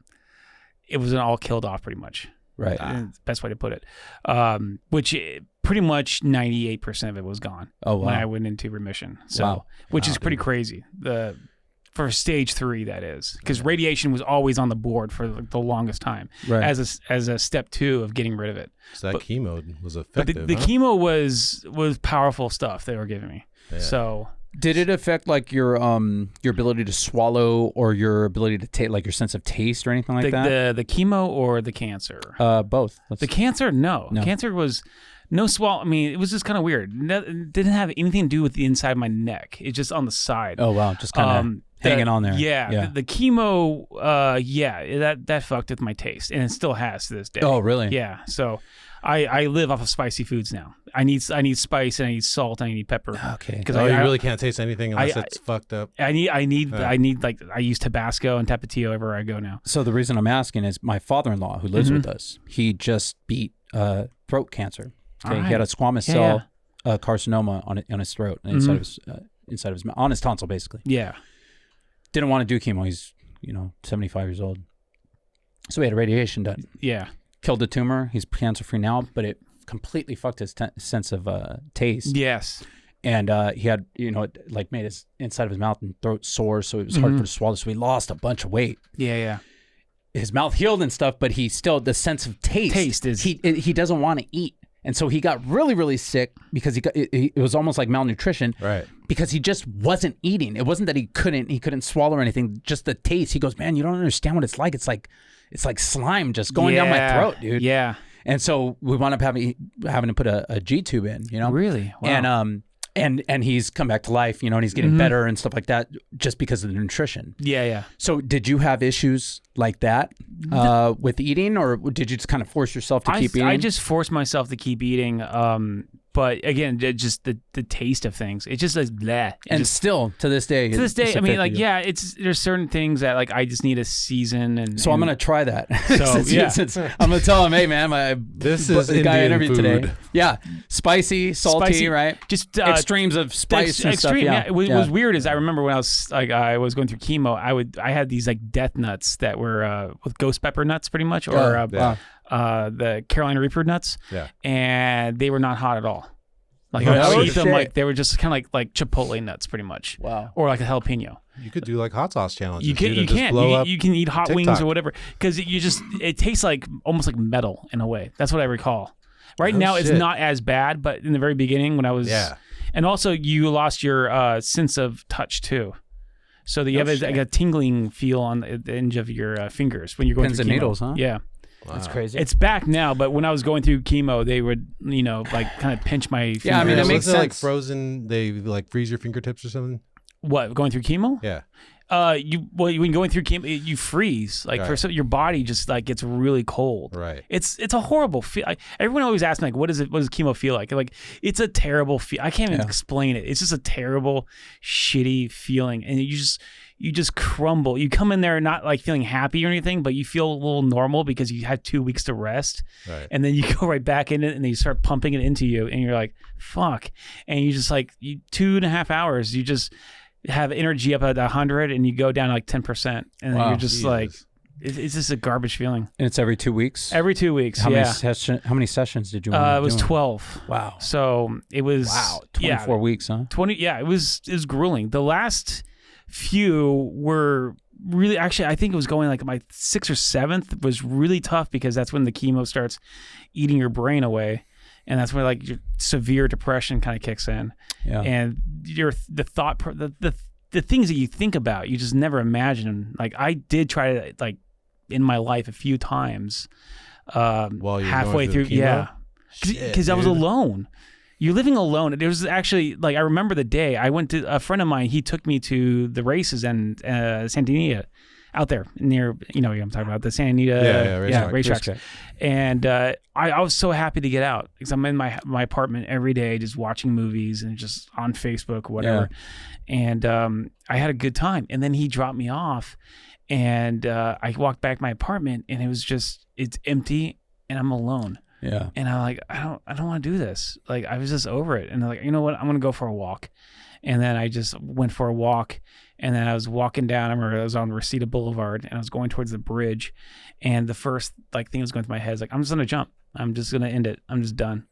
killed off pretty much. Right. Best way to put it. Which pretty much 98% of it was gone. Oh wow! When I went into remission. So which is pretty crazy. For stage 3, that is, because radiation was always on the board for the longest time as a step 2 of getting rid of it. So that chemo was effective. But the chemo was powerful stuff they were giving me. Yeah. So did it affect like your ability to swallow or your ability to taste, like your sense of taste or anything like that? The chemo or the cancer? Both. The cancer, no. Cancer was no swallow. I mean, it was just kind of weird. It didn't have anything to do with the inside of my neck. It's just on the side. Oh wow, just kind of hanging on there. Yeah. The chemo, that fucked with my taste, and it still has to this day. Oh really? Yeah. So I live off of spicy foods now. I need spice, and I need salt, and I need pepper. Okay. Because you really can't taste anything unless it's fucked up. I need like I use Tabasco and Tapatio everywhere I go now. So the reason I'm asking is my father-in-law who lives with us. He just beat throat cancer. Okay. He had a squamous cell carcinoma on his throat, inside of his on his tonsil basically. Yeah. Didn't want to do chemo. He's 75 years old. So he had a radiation done. Yeah. Killed the tumor. He's cancer-free now, but it completely fucked his sense of taste. Yes. And he had, it made his inside of his mouth and throat sore, so it was hard for him to swallow. So he lost a bunch of weight. Yeah. His mouth healed and stuff, but he still, the sense of taste is he doesn't want to eat. And so he got really, really sick because it was almost like malnutrition. Right. Because he just wasn't eating. It wasn't that he couldn't swallow or anything, just the taste. He goes, man, you don't understand what it's like. It's like slime just going down my throat, dude. Yeah. And so we wound up having to put a G tube in, Really? Wow. And he's come back to life, and he's getting better and stuff like that just because of the nutrition. Yeah. So did you have issues like that with eating, or did you just kind of force yourself to keep eating? I just forced myself to keep eating. But again, just the taste of things. It's just like bleh. And still to this day. I mean, like, yeah, there's certain things that like I just need a season, and so I'm gonna try that. So I'm gonna tell him, hey man, this is the guy I interviewed food today. Yeah, spicy, salty, right? Just extremes of spice and extreme, stuff. Yeah, It was weird. Is I remember when I was going through chemo, I had these like death nuts that were with ghost pepper nuts, pretty much, or the Carolina Reaper nuts. Yeah, and they were not hot at all. Like I would eat them like they were just kind of like Chipotle nuts, pretty much. Wow. Or like a jalapeno. you could do like hot sauce challenges. You can eat hot wings or whatever, because it tastes like almost like metal in a way. That's what I recall. Right now it's not as bad, but in the very beginning when I was and also you lost your sense of touch too. So that you have like a tingling feel on the edge of your fingers when you're going through chemo. Needles, huh? Yeah. Wow. That's crazy. It's back now, but when I was going through chemo, they would, like kind of pinch my fingers. Yeah, I mean, it makes sense. Like frozen, they like freeze your fingertips or something? What, going through chemo? Yeah. When going through chemo, you freeze. Like your body just like gets really cold. Right. It's a horrible feel. Everyone always asks me like, what does chemo feel like? Like it's a terrible feel. I can't even explain it. It's just a terrible, shitty feeling, and you just crumble. You come in there not like feeling happy or anything, but you feel a little normal because you had 2 weeks to rest. Right. And then you go right back in it and they start pumping it into you and you're like, fuck. And you just like 2.5 hours, you just have energy up at 100 and you go down to like 10%. And then you're just like, it's just a garbage feeling. And it's every 2 weeks? Every 2 weeks, how many sessions did you it was 12. Wow. So it was 24 weeks, huh? 20. Yeah, it was grueling. The last few were really, actually I think it was going like my 6th or 7th was really tough because that's when the chemo starts eating your brain away, and that's when like your severe depression kind of kicks in. And the things that you think about you just never imagine. Like I did try to like in my life a few times halfway through because I was alone. You're living alone. There was actually, like, I remember the day I went to a friend of mine. He took me to the races in Santa Anita, out there near, I'm talking about the Santa Anita racetracks. And I was so happy to get out because I'm in my apartment every day, just watching movies and just on Facebook, whatever. Yeah. And I had a good time. And then he dropped me off, and I walked back to my apartment, and it's empty, and I'm alone. Yeah. And I'm like, I don't want to do this. Like, I was just over it. And I'm like, you know what? I'm going to go for a walk. And then I just went for a walk. And then I was walking down. I remember I was on Reseda Boulevard, and I was going towards the bridge. And the first thing that was going through my head is like, I'm just going to jump. I'm just going to end it. I'm just done.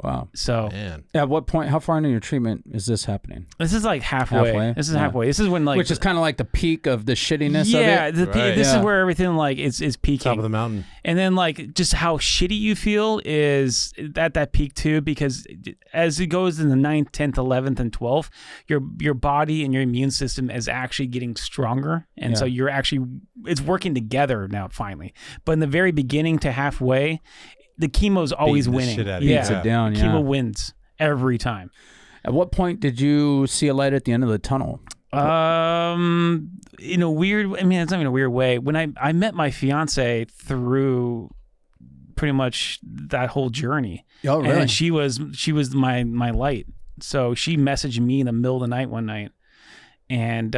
Wow. So at what point, how far into your treatment is this happening? This is like halfway. This is halfway. This is when like, which is kind of like the peak of the shittiness of it. Yeah, this is where everything like is peaking. Top of the mountain. And then like just how shitty you feel is at that peak too, because as it goes in the 9th, 10th, 11th, and 12th, your body and your immune system is actually getting stronger. And so it's working together now finally. But in the very beginning to halfway, the chemo's always winning. Beats it down. Yeah. Chemo wins every time. At what point did you see a light at the end of the tunnel? In a weird, I mean, it's not even a weird way. When I met my fiancé through pretty much that whole journey. Oh, really? And she was my light. So she messaged me in the middle of the night one night, and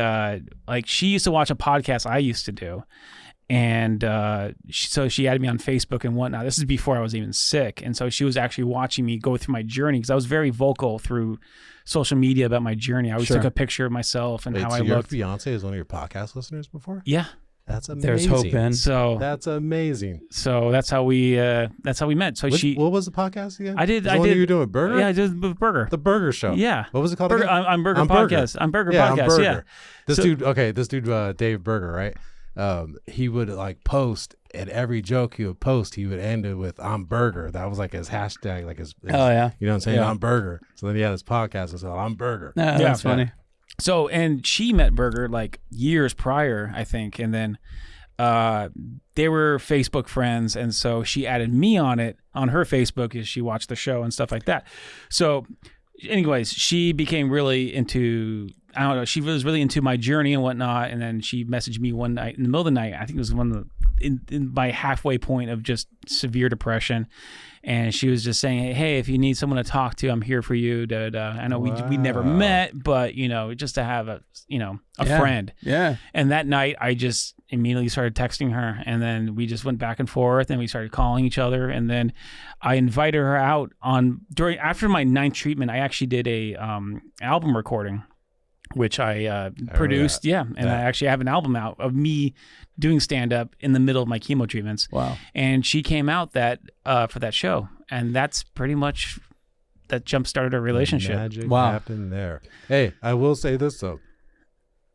like she used to watch a podcast I used to do. And so she added me on Facebook and whatnot. This is before I was even sick. And so she was actually watching me go through my journey, because I was very vocal through social media about my journey. I always took a picture of myself and how I looked. Your fiance is one of your podcast listeners before? Yeah. That's amazing. There's hope in. So that's amazing. So that's how we met. So what was the podcast again? I did. You were doing with Burger? Yeah, I did with Burger. The Burger Show. Yeah. What was it called? Burger, again? I'm Burger Podcast. I'm Burger Podcast. Burger. Yeah. This dude, Dave Burger, right? He would like post, and every joke he would post, he would end it with "I'm Burger." That was like his hashtag, like his you know what I'm saying? Yeah. I'm Burger. So then he had his podcast as well. I'm Burger. That's funny. So, and she met Burger like years prior, I think, and then they were Facebook friends, and so she added me on her Facebook as she watched the show and stuff like that. So anyways, she became really into, I don't know, she was really into my journey and whatnot, and then she messaged me one night in the middle of the night. I think it was in my halfway point of just severe depression. And she was just saying, hey, if you need someone to talk to, I'm here for you. I know we never met, but, just to have a friend. Yeah. And that night, I just immediately started texting her. And then we just went back and forth and we started calling each other. And then I invited her out after my 9th treatment, I actually did a album recording, which I produced. Yeah. And I actually have an album out of me doing stand-up in the middle of my chemo treatments. Wow. And she came out for that show. And that's pretty much, that jump-started our relationship. Magic happened there. Hey, I will say this, though.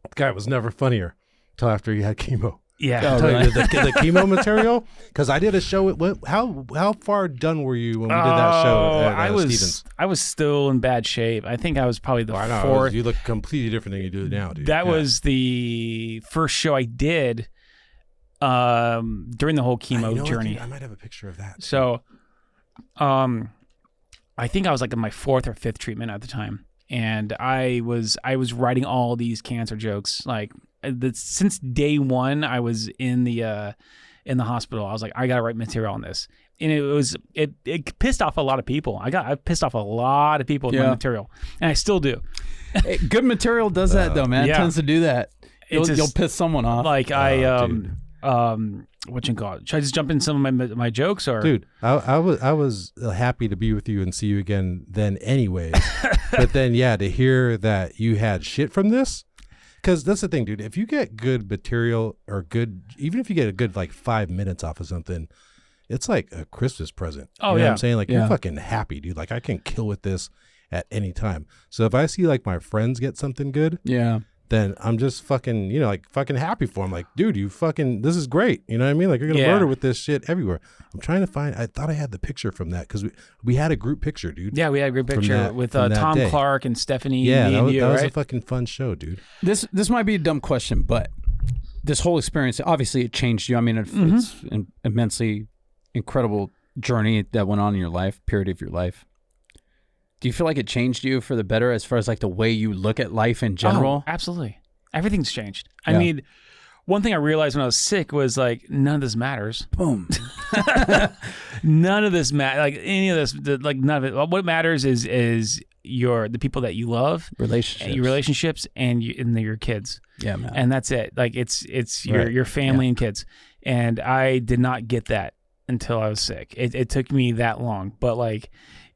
The guy was never funnier until after he had chemo. Yeah. Really? the chemo material, because I did a show. How far done were you when we did that show at Stevens? I was still in bad shape. I think I was probably the fourth. You look completely different than you do now, dude. That was the first show I did during the whole chemo journey. Dude, I might have a picture of that. So, I think I was like in my 4th or 5th treatment at the time, and I was writing all these cancer jokes like. Since day one, I was in the hospital. I was like, I gotta write material on this, and it pissed off a lot of people. I pissed off a lot of people with my material, and I still do. Hey, good material does that though, man. It tends to do that. You'll piss someone off. Like what you call it? Should I just jump in some of my jokes or? Dude, I was happy to be with you and see you again then, anyways. But then to hear that you had shit from this. Because that's the thing, dude. If you get good material even if you get a good 5 minutes off of something, it's like a Christmas present. Oh, you know what I'm saying? You're fucking happy, dude. I can kill with this at any time. So if I see my friends get something good, then I'm just fucking, fucking happy for them. Like, dude, this is great. You know what I mean? You're going to murder with this shit everywhere. I'm trying to find, I thought I had the picture from that because we had a group picture, dude. Yeah, we had a group picture with Tom Clark and Stephanie. Yeah, and that was right? a fucking fun show, dude. This might be a dumb question, but this whole experience, obviously it changed you. I mean, it's an immensely incredible journey that went on in your life, period of your life. Do you feel like it changed you for the better as far as the way you look at life in general? Oh, absolutely. Everything's changed. I mean, one thing I realized when I was sick was none of this matters. Boom. None of this matters. Any of this, none of it. What matters is the people that you love, relationships, and your kids. Yeah, man. And that's it. It's your family and kids. And I did not get that until I was sick. It took me that long, but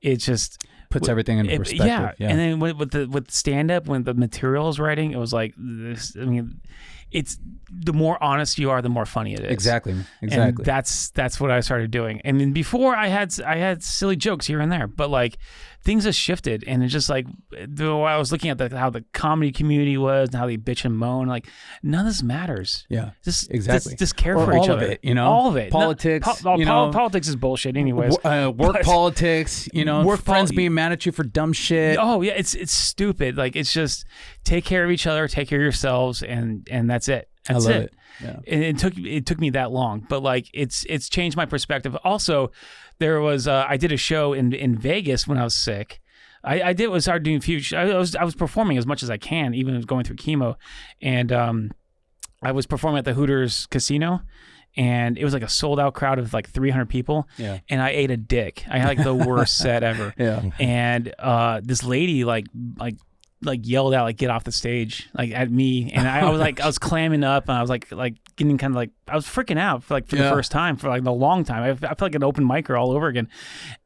it just puts everything into perspective. Yeah. And then with stand up, when the material I was writing, it was like this. I mean, it's the more honest you are, the more funny it is. Exactly. And that's what I started doing. And then before I had silly jokes here and there, but things have shifted, and it's just I was looking at how the comedy community was and how they bitch and moan. None of this matters. Yeah, just care or for each other. All of it, all of it. Politics. Politics is bullshit, anyways. Work politics. Friends being mad at you for dumb shit. Oh yeah, it's stupid. It's just take care of each other, take care of yourselves, and that's it. That's I love it. Yeah. And it took me that long, but it's changed my perspective. Also, there was I did a show in Vegas when I was sick. I started doing a few. I was performing as much as I can, even going through chemo, and I was performing at the Hooters Casino. And it was a sold out crowd of 300 people. Yeah. And I ate a dick. I had the worst set ever. Yeah. And this lady yelled out get off the stage at me, and I was I was clamming up, and I was getting kind of I was freaking out for the first time for the long time. I felt like an open micer all over again,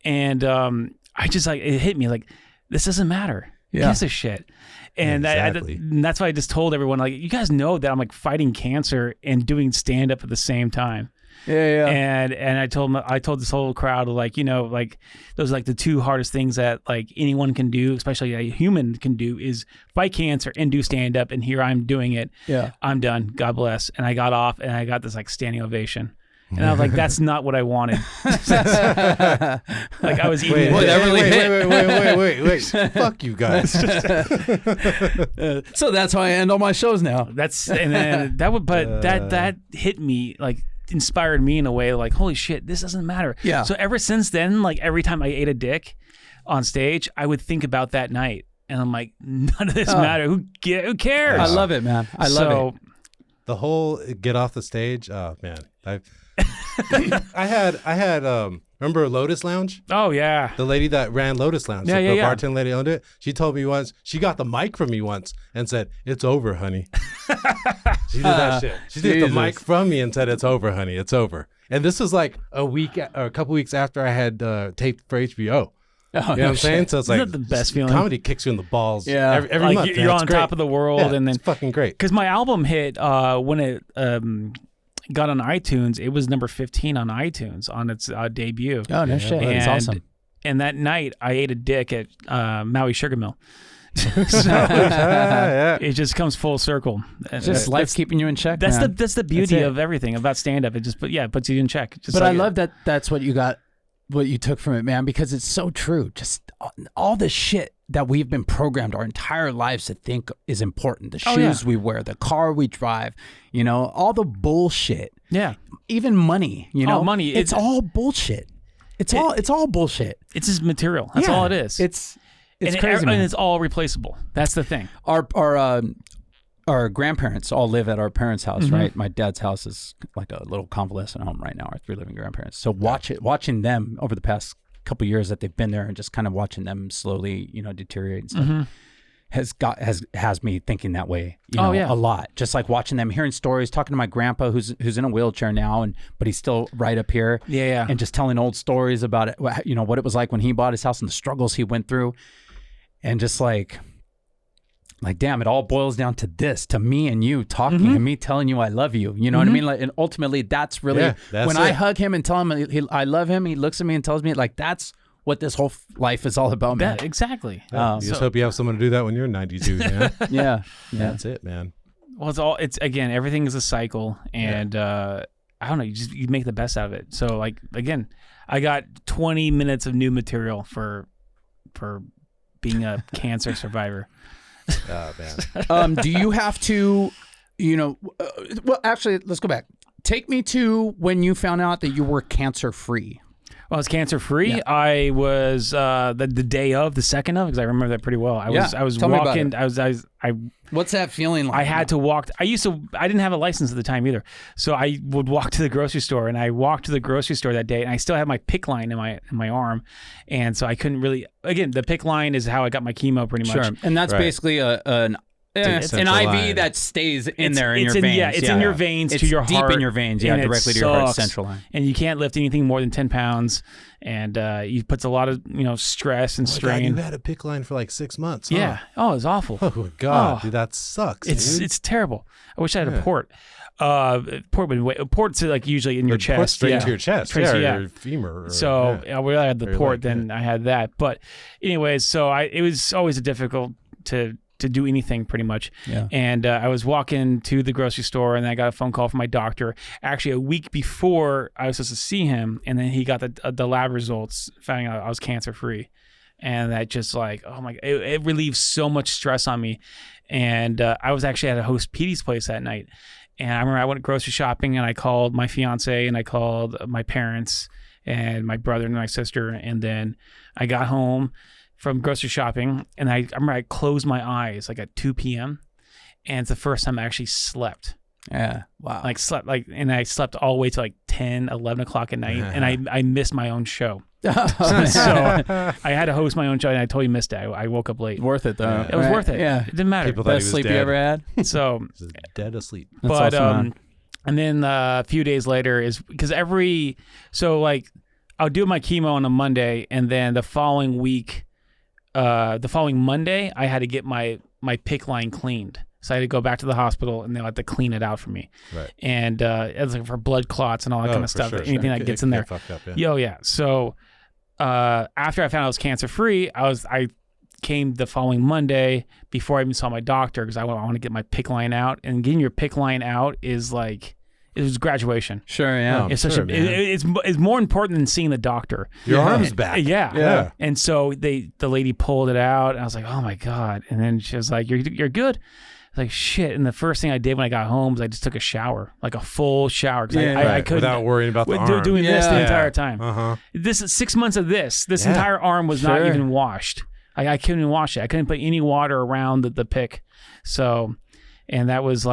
and I just it hit me this doesn't matter. Who gives a shit? And exactly. and that's why I just told everyone you guys know that I'm fighting cancer and doing stand up at the same time. Yeah. And I told this whole crowd those are the two hardest things that anyone can do, especially a human can do, is fight cancer and do stand up. And here I'm doing it. Yeah. I'm done. God bless. And I got off, and I got this standing ovation. And I was that's not what I wanted. I was eating. Wait. Fuck you guys. So that's how I end all my shows now. That hit me inspired me in a way holy shit, this doesn't matter. Yeah. So ever since then, every time I ate a dick on stage, I would think about that night, and I'm none of this matter. Who cares? I love it, man. I love it. the whole get off the stage. Oh man, I had remember Lotus Lounge? Oh yeah, the lady that ran Lotus Lounge. Yeah, the yeah. bartender lady owned it. She told me once she got the mic from me once and said, "It's over, honey." She did that shit. She took the mic from me and said, "It's over, honey. It's over." And this was like a couple weeks after I had taped for HBO. You know what I'm saying? So it's like Isn't that the best feeling? Comedy kicks you in the balls. Yeah, every month. You're on top of the world, and then it's fucking great. Because my album hit when it got on iTunes. It was number 15 on iTunes on its debut. Oh no shit! That's awesome. And that night, I ate a dick at Maui Sugar Mill. So it just comes full circle. Just life keeping you in check. That's the beauty of everything about stand up. It just puts you in check. Just but I love that that's what you got, what you took from it, man, because it's so true. Just all the shit that we've been programmed our entire lives to think is important. The shoes we wear, the car we drive, all the bullshit. Yeah. Even money, money. It's all bullshit. It's all bullshit. It's just material. That's all it is. It's crazy, man. And it's all replaceable. That's the thing. Our grandparents all live at our parents' house, right? My dad's house is like a little convalescent home right now. Our 3 living grandparents. So watching them over the past couple of years that they've been there, and just kind of watching them slowly, deteriorate and stuff, has me thinking that way. A lot. Just like watching them, hearing stories, talking to my grandpa who's in a wheelchair now, but he's still right up here. Yeah. And just telling old stories about it. What it was like when he bought his house and the struggles he went through, and just like damn, it all boils down to this, to me and you talking and me telling you I love you. You know what I mean? Like, and ultimately that's really when I hug him and tell him I love him, he looks at me and tells me like that's what this whole life is all about, man. Exactly. You just hope you have someone to do that when you're 92. Yeah. Yeah. That's it, man. Well, it's again, everything is a cycle, and I don't know, you make the best out of it. So like, again, I got 20 minutes of new material for being a cancer survivor. Oh man. Do you have to, well, actually, let's go back. Take me to when you found out that you were cancer free. Well, I was cancer free. Yeah. I was the day of, the second of, because I remember that pretty well. I was Tell walking. Me about it. What's that feeling like? I had to walk. I didn't have a license at the time either, so I would walk to the grocery store, and I walked to the grocery store that day, and I still had my PICC line in my arm, and so I couldn't really. Again, the PICC line is how I got my chemo, pretty much. Sure, and that's basically it's an IV line that stays in your veins. Yeah, it's in your veins to your heart. Deep in your veins, directly to your heart central line. And you can't lift anything more than 10 pounds. And it puts a lot of stress and strain. God, you had a PICC line for like 6 months. Huh? Yeah. Oh, it's awful. Oh God, dude, that sucks. It's terrible. I wish I had a port. Port's like usually in your chest. Port straight into your chest. Or your femur. I had the port, then I had that. But anyways, so it was always difficult to do anything pretty much. Yeah. And I was walking to the grocery store, and I got a phone call from my doctor actually a week before I was supposed to see him, and then he got the lab results, finding out I was cancer free. And that just like, oh my, it relieved so much stress on me. And I was actually at a host Petey's place that night. And I remember I went grocery shopping, and I called my fiance, and I called my parents and my brother and my sister. And then I got home from grocery shopping, and I remember I closed my eyes like at 2 p.m. and it's the first time I actually slept. Yeah. Wow. And I slept all the way to like 10, 11 o'clock at night, and I missed my own show. So I had to host my own show, and I totally missed it. I woke up late. Worth it though. It was worth it. Yeah. It didn't matter. People thought he was sleep dead. you ever had. So dead asleep. That's awesome, and then a few days later is because I'll do my chemo on a Monday, and then the following Monday, I had to get my PICC line cleaned. So I had to go back to the hospital, and they had to clean it out for me. Right. And it was like for blood clots and all that kind of stuff. Sure, anything that gets in there. Fucked up, Yeah. So after I found out I was cancer free, I came the following Monday before I even saw my doctor, because I want to get my PICC line out. And getting your PICC line out is like, it was graduation. Sure, yeah. It's it's more important than seeing the doctor. Your arm's back. Yeah. And so the lady pulled it out, and I was like, oh my God. And then she was like, you're good. I was like, shit. And the first thing I did when I got home was I just took a shower, like a full shower. Cause I couldn't, without worrying about the arm. Doing this the entire time. This is 6 months of this. This entire arm was not even washed. I couldn't even wash it. I couldn't put any water around the PICC. So And that was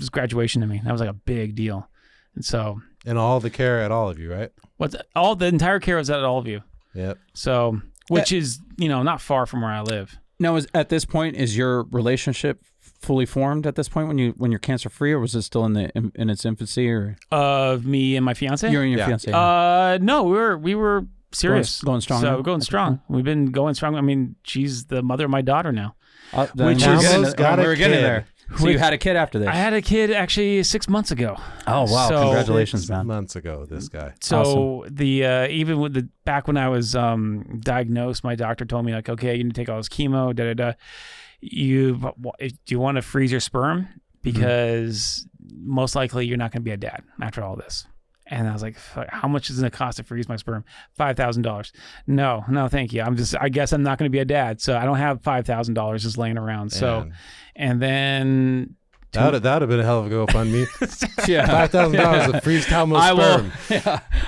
graduation to me. That was like a big deal. And so. And all the care at all of you, right? The entire care was at all of you. Yep. So, which is, not far from where I live. Now, at this point, is your relationship fully formed at this point when you're cancer free, or was it still in its infancy? Or of me and my fiance? You and your fiance? No, we were serious, going strong. So we're going strong. We've been going strong. I mean, she's the mother of my daughter now. Which we're getting there. So you had a kid after this? I had a kid actually 6 months ago. Oh wow! So, congratulations, man. 6 months ago, this guy. So awesome. even with back when I was diagnosed, my doctor told me like, okay, you need to take all this chemo. Do you want to freeze your sperm because most likely you're not going to be a dad after all this. And I was like, how much is it going to cost to freeze my sperm? $5,000. No, thank you. I guess I'm not going to be a dad. So I don't have $5,000 just laying around. So, and then. That would have been a hell of a GoFundMe. Yeah. $5,000 to freeze Talmo's sperm.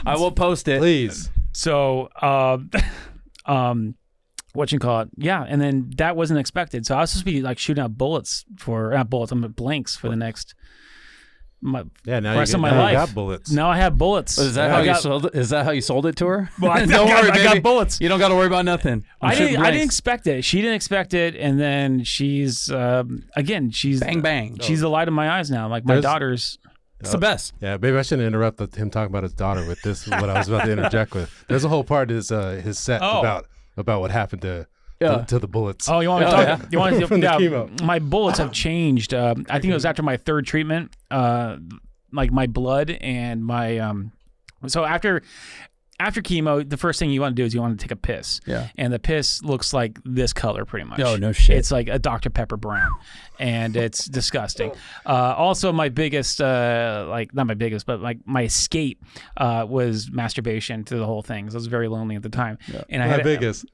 I will post it. Please. So, Yeah. And then that wasn't expected. So I was supposed to be like shooting out blanks for the next. Now rest of my life. You got bullets. Now I have bullets. Is that how you sold it? Is that how you sold it to her? Well, I got bullets. You don't got to worry about nothing. I didn't expect it. She didn't expect it, and then she's bang bang. She's the light of my eyes now. Like my daughter's. It's the best. Yeah, maybe I shouldn't interrupt him talking about his daughter with this. Is what I was about to interject with. There's a whole part of his set about what happened to the bullets. Oh, you want to talk? Yeah. You want to? From the chemo. My bullets have changed. I think it was after my third treatment. Like my blood and my So after chemo, the first thing you want to do is you want to take a piss. Yeah. And the piss looks like this color pretty much. Oh, no shit. It's like a Dr. Pepper brown. And it's disgusting. Also, my biggest, not my biggest, but like my escape was masturbation through the whole thing. So I was very lonely at the time. Yeah. And not my biggest.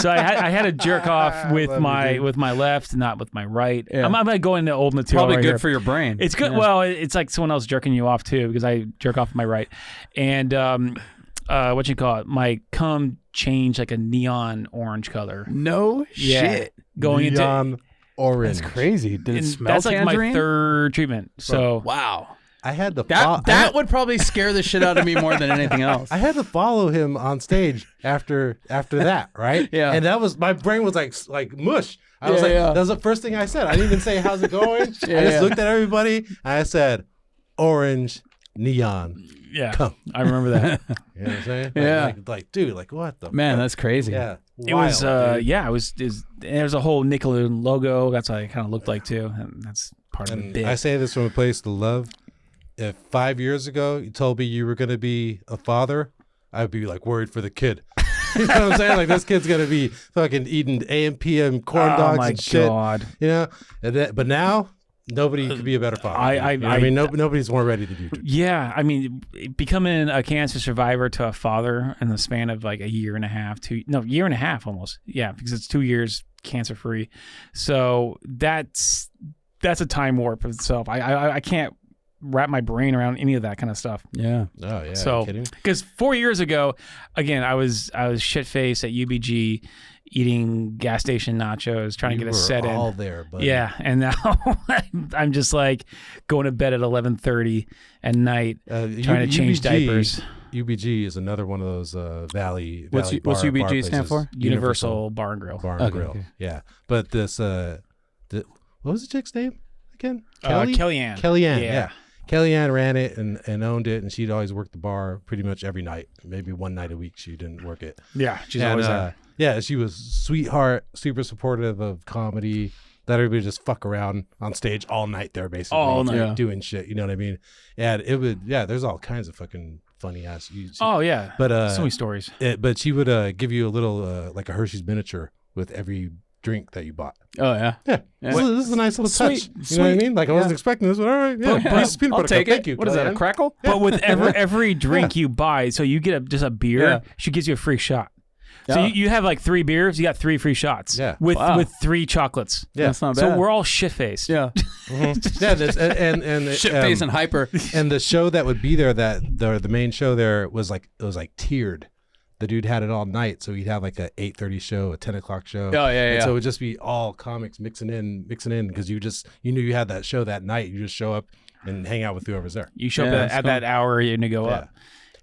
So I had to jerk off with my left, not with my right. Yeah. I'm going going to old material. Probably right good here. for your brain. It's good. Yeah. Well, it's like someone else jerking you off too, because I jerk off with my right. And my cum changed like a neon orange color. No shit. Going neon into orange. That's crazy. Did it smell that's tangerine? Like my third treatment. So wow. I had to that would probably scare the shit out of me more than anything else. I had to follow him on stage after that, right? Yeah. And that was my brain was like mush. I was that was the first thing I said. I didn't even say how's it going. I just looked at everybody and I said orange neon. Yeah. Come. I remember that. You know what I'm saying? Yeah. Like dude, like what the man, fuck? that's crazy. Yeah. It was it was there's a whole Nickelodeon logo. That's what it kind of looked like too. And that's part of the bit. I say this from a place to love. If 5 years ago you told me you were going to be a father, I'd be like worried for the kid. You know what I'm saying? Like this kid's going to be fucking eating AM PM corn dogs and shit. Oh my God. You know? But now nobody could be a better father. Nobody's more ready to do it. Yeah, I mean, becoming a cancer survivor to a father in the span of like a year and a half, year and a half almost. Yeah, because it's 2 years cancer free. So that's a time warp of itself. I can't wrap my brain around any of that kind of stuff. Yeah. Oh yeah. So because 4 years ago, again, I was shit faced at UBG. Eating gas station nachos, trying to get a set in. All there, buddy. Yeah, and now I'm just like going to bed at 11:30 at night, trying to change diapers. UBG is another one of those Valley. What's UBG stand for? Universal Bar and Grill. Bar and Grill. Okay. Yeah, but this what was the chick's name again? Kellyanne. Kellyanne. Yeah. Kellyanne ran it and owned it, and she'd always work the bar pretty much every night. Maybe one night a week she didn't work it. Yeah, she's always there. Yeah, she was sweetheart, super supportive of comedy. Let everybody just fuck around on stage all night there, basically. All night. Doing shit, you know what I mean? And it would, there's all kinds of fucking funny ass. Oh, yeah. But, so many stories. But she would give you a little, like a Hershey's miniature with every drink that you bought. Oh, yeah. Yeah. This is a nice little touch. You know what I mean? Like I wasn't expecting this, but all right. Yeah, I'll take it. Thank you. What is that, a crackle? But with every drink you buy, so you get just a beer, she gives you a free shot. So you have like 3 beers, you got 3 free shots. Yeah. With 3 chocolates. Yeah. That's not bad. So we're all shit-faced. Yeah. Mm-hmm. Yeah, and shit-faced and hyper. And the show that would be there, the main show there was like tiered. the dude had it all night, so he'd have like a 8:30 show, a 10 o'clock show. Oh, yeah, and so it would just be all comics mixing in because you knew you had that show that night. You just show up and hang out with whoever's there. You show up at that hour, you're gonna go up.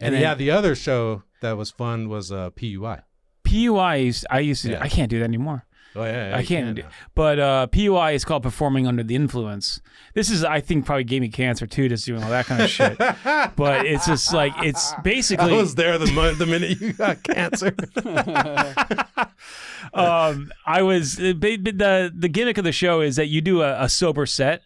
And then, the other show that was fun was PUI. PUI I used to. I can't do that anymore. Oh yeah, I can't do. But PUI is called performing under the influence. This is, I think, probably gave me cancer too, just doing all that kind of shit. But it's just like, it's basically. I was there the minute you got cancer. I was the gimmick of the show is that you do a sober set.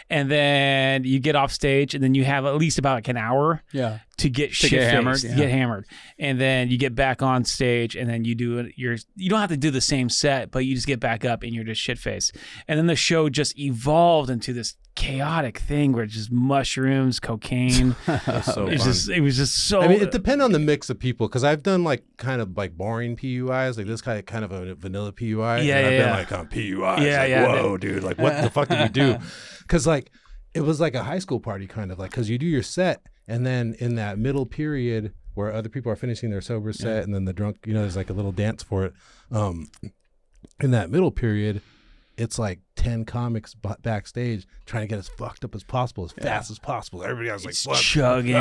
And then you get off stage, and then you have at least about like an hour to get hammered. Get hammered, and then you get back on stage, and then you do you don't have to do the same set, but you just get back up and you're just shit faced. And then the show just evolved into this chaotic thing where it's just mushrooms, cocaine. It was just so. I mean, it depends on the mix of people, because I've done like kind of like boring PUIs, like this kind of a vanilla PUI. Yeah, and I've been yeah. like on PUIs. Whoa, dude! Like, what the fuck did you do? Because like it was like a high school party kind of, like, because you do your set, and then in that middle period where other people are finishing their sober set, and then the drunk, there's like a little dance for it. In that middle period, it's like 10 comics backstage trying to get as fucked up as possible, as fast as possible. Everybody else like chugging,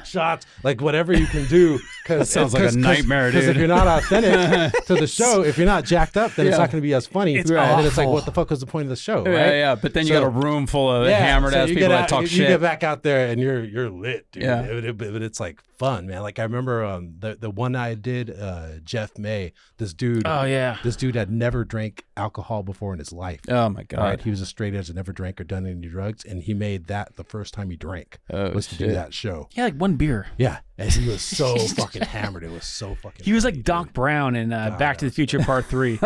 shots, like whatever you can do. That sounds like a nightmare, dude. Because if you're not authentic to the show, if you're not jacked up, then it's not going to be as funny. It's and then it's like, awful. what the fuck was the point of the show, Yeah, right? yeah. But then you got a room full of hammered ass people that talk shit. You get back out there and you're lit, dude. Yeah. But it's like fun, man. Like I remember the one I did, Jeff May. This dude. Oh yeah. This dude had never drank alcohol before in his life. Oh my god. Right? He was a straight edge and never drank or done any drugs, and he made that the first time he drank was to do that show. Yeah, like one beer. Yeah, and he was so fucking hammered. It was so fucking. He was like Doc Brown in Back to the Future Part 3. He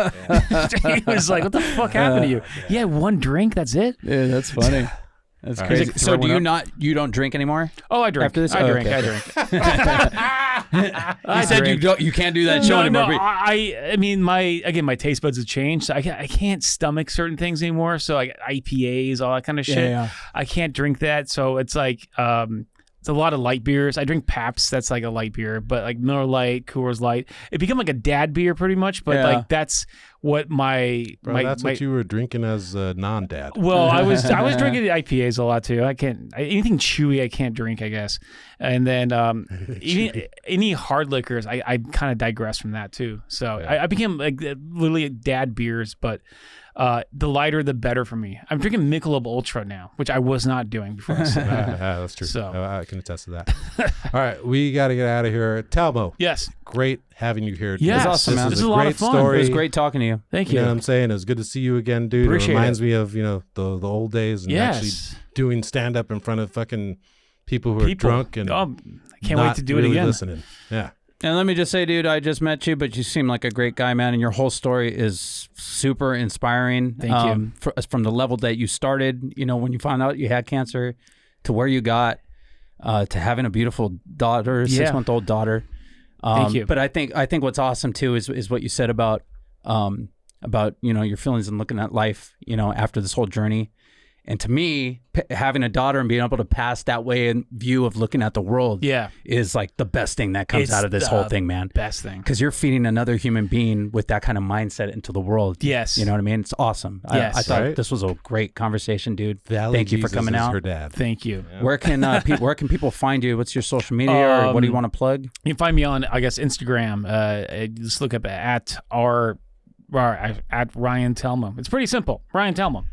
was like, "What the fuck happened to you? You had one drink. That's it." Yeah, that's funny. That's crazy. Like, so you don't drink anymore? Oh, I drink. After this? I drink. You said you can't do that show anymore. No, I mean, my taste buds have changed. So I can't stomach certain things anymore. So like IPAs, all that kind of shit. Yeah. I can't drink that. So it's like it's a lot of light beers. I drink Pabst. That's like a light beer, but like Miller Lite, Coors Light. It became like a dad beer pretty much. But like that's what that's what you were drinking as a non-dad. Well, I was drinking the IPAs a lot too. Anything chewy I can't drink, I guess. And then any hard liquors, I kind of digress from that too. So I became like literally dad beers, but the lighter the better for me. I'm drinking Michelob Ultra now, which I was not doing before. That's true. So I can attest to that. All right, we got to get out of here. Talmo. Yes. Great having you here. Yes. This is awesome, man. This is a lot of fun. Story. It was great talking to you. Thank you. You know what I'm saying? It was good to see you again, dude. Appreciate it reminds me of, the old days and actually doing stand up in front of fucking people who are drunk and I can't wait to do it again. Listening. Yeah. And let me just say, dude, I just met you, but you seem like a great guy, man. And your whole story is super inspiring. Thank you. From the level that you started, when you found out you had cancer, to where you got, to having a beautiful daughter, 6-month-old daughter. Thank you. But I think what's awesome too is what you said about your feelings and looking at life, after this whole journey. And to me, having a daughter and being able to pass that way in view of looking at the world is like the best thing that comes out of this whole thing, man. Best thing. Because you're feeding another human being with that kind of mindset into the world. Yes. You know what I mean? It's awesome. Yes. I thought this was a great conversation, dude. Thank you for coming out. Her dad. Thank you. Yeah. Where can people find you? What's your social media or what do you want to plug? You can find me on, I guess, Instagram. Just look up at Ryan Talmo. It's pretty simple. Ryan Talmo.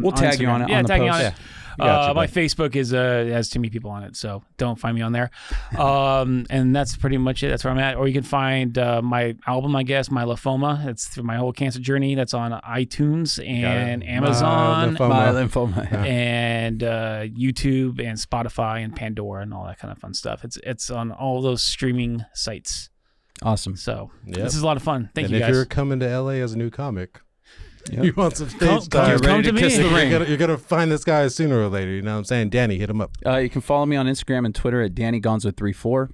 We'll tag you on it. Yeah, on the tag me post. on it. My Facebook has too many people on it, so don't find me on there. And that's pretty much it. That's where I'm at. Or you can find my album, I guess, My Lymphoma. It's through my whole cancer journey. That's on iTunes and Amazon, My Lymphoma. and YouTube and Spotify and Pandora and all that kind of fun stuff. It's on all those streaming sites. Awesome. So this is a lot of fun. Thank you, guys. And if you're coming to LA as a new comic, you want some stage time, come to me. Kiss the ring. You're gonna find this guy sooner or later. You know what I'm saying? Danny, hit him up. You can follow me on Instagram and Twitter at DannyGonzo34.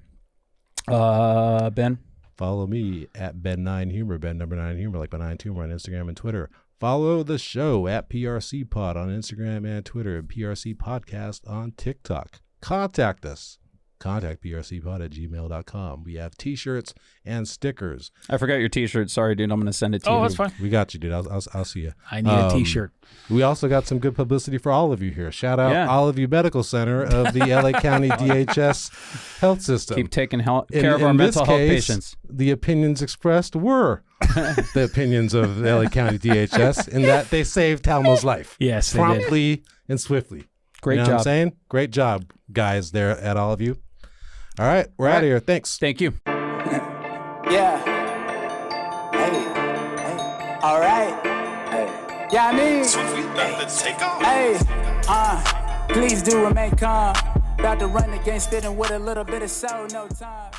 Ben? Follow me at Ben9Humor, Ben number 9 Humor, like Ben 9 Humor on Instagram and Twitter. Follow the show at PRC Pod on Instagram and Twitter, and PRC Podcast on TikTok. Contact us. contact prcpod@gmail.com. We have t-shirts and stickers. I forgot your t-shirt. Sorry, dude. I'm going to send it to you. Oh, that's fine. We got you, dude. I'll see you. I need a t-shirt. We also got some good publicity for all of you here. Shout out Yeah. All of You Medical Center of the LA County DHS health system. Keep taking care of our mental health patients. The opinions expressed were the opinions of the LA County DHS in that they saved Talmo's life. Yes, they did. promptly and swiftly. Great You know job. what I'm saying? Great job, guys, there at all of you. All right, we're out of here. Thanks. Thank you. Yeah. Hey. All right. Hey. Yeah, I mean. We about to take off. Hey. Please do remain calm. About to run against it and with a little bit of soul, no times.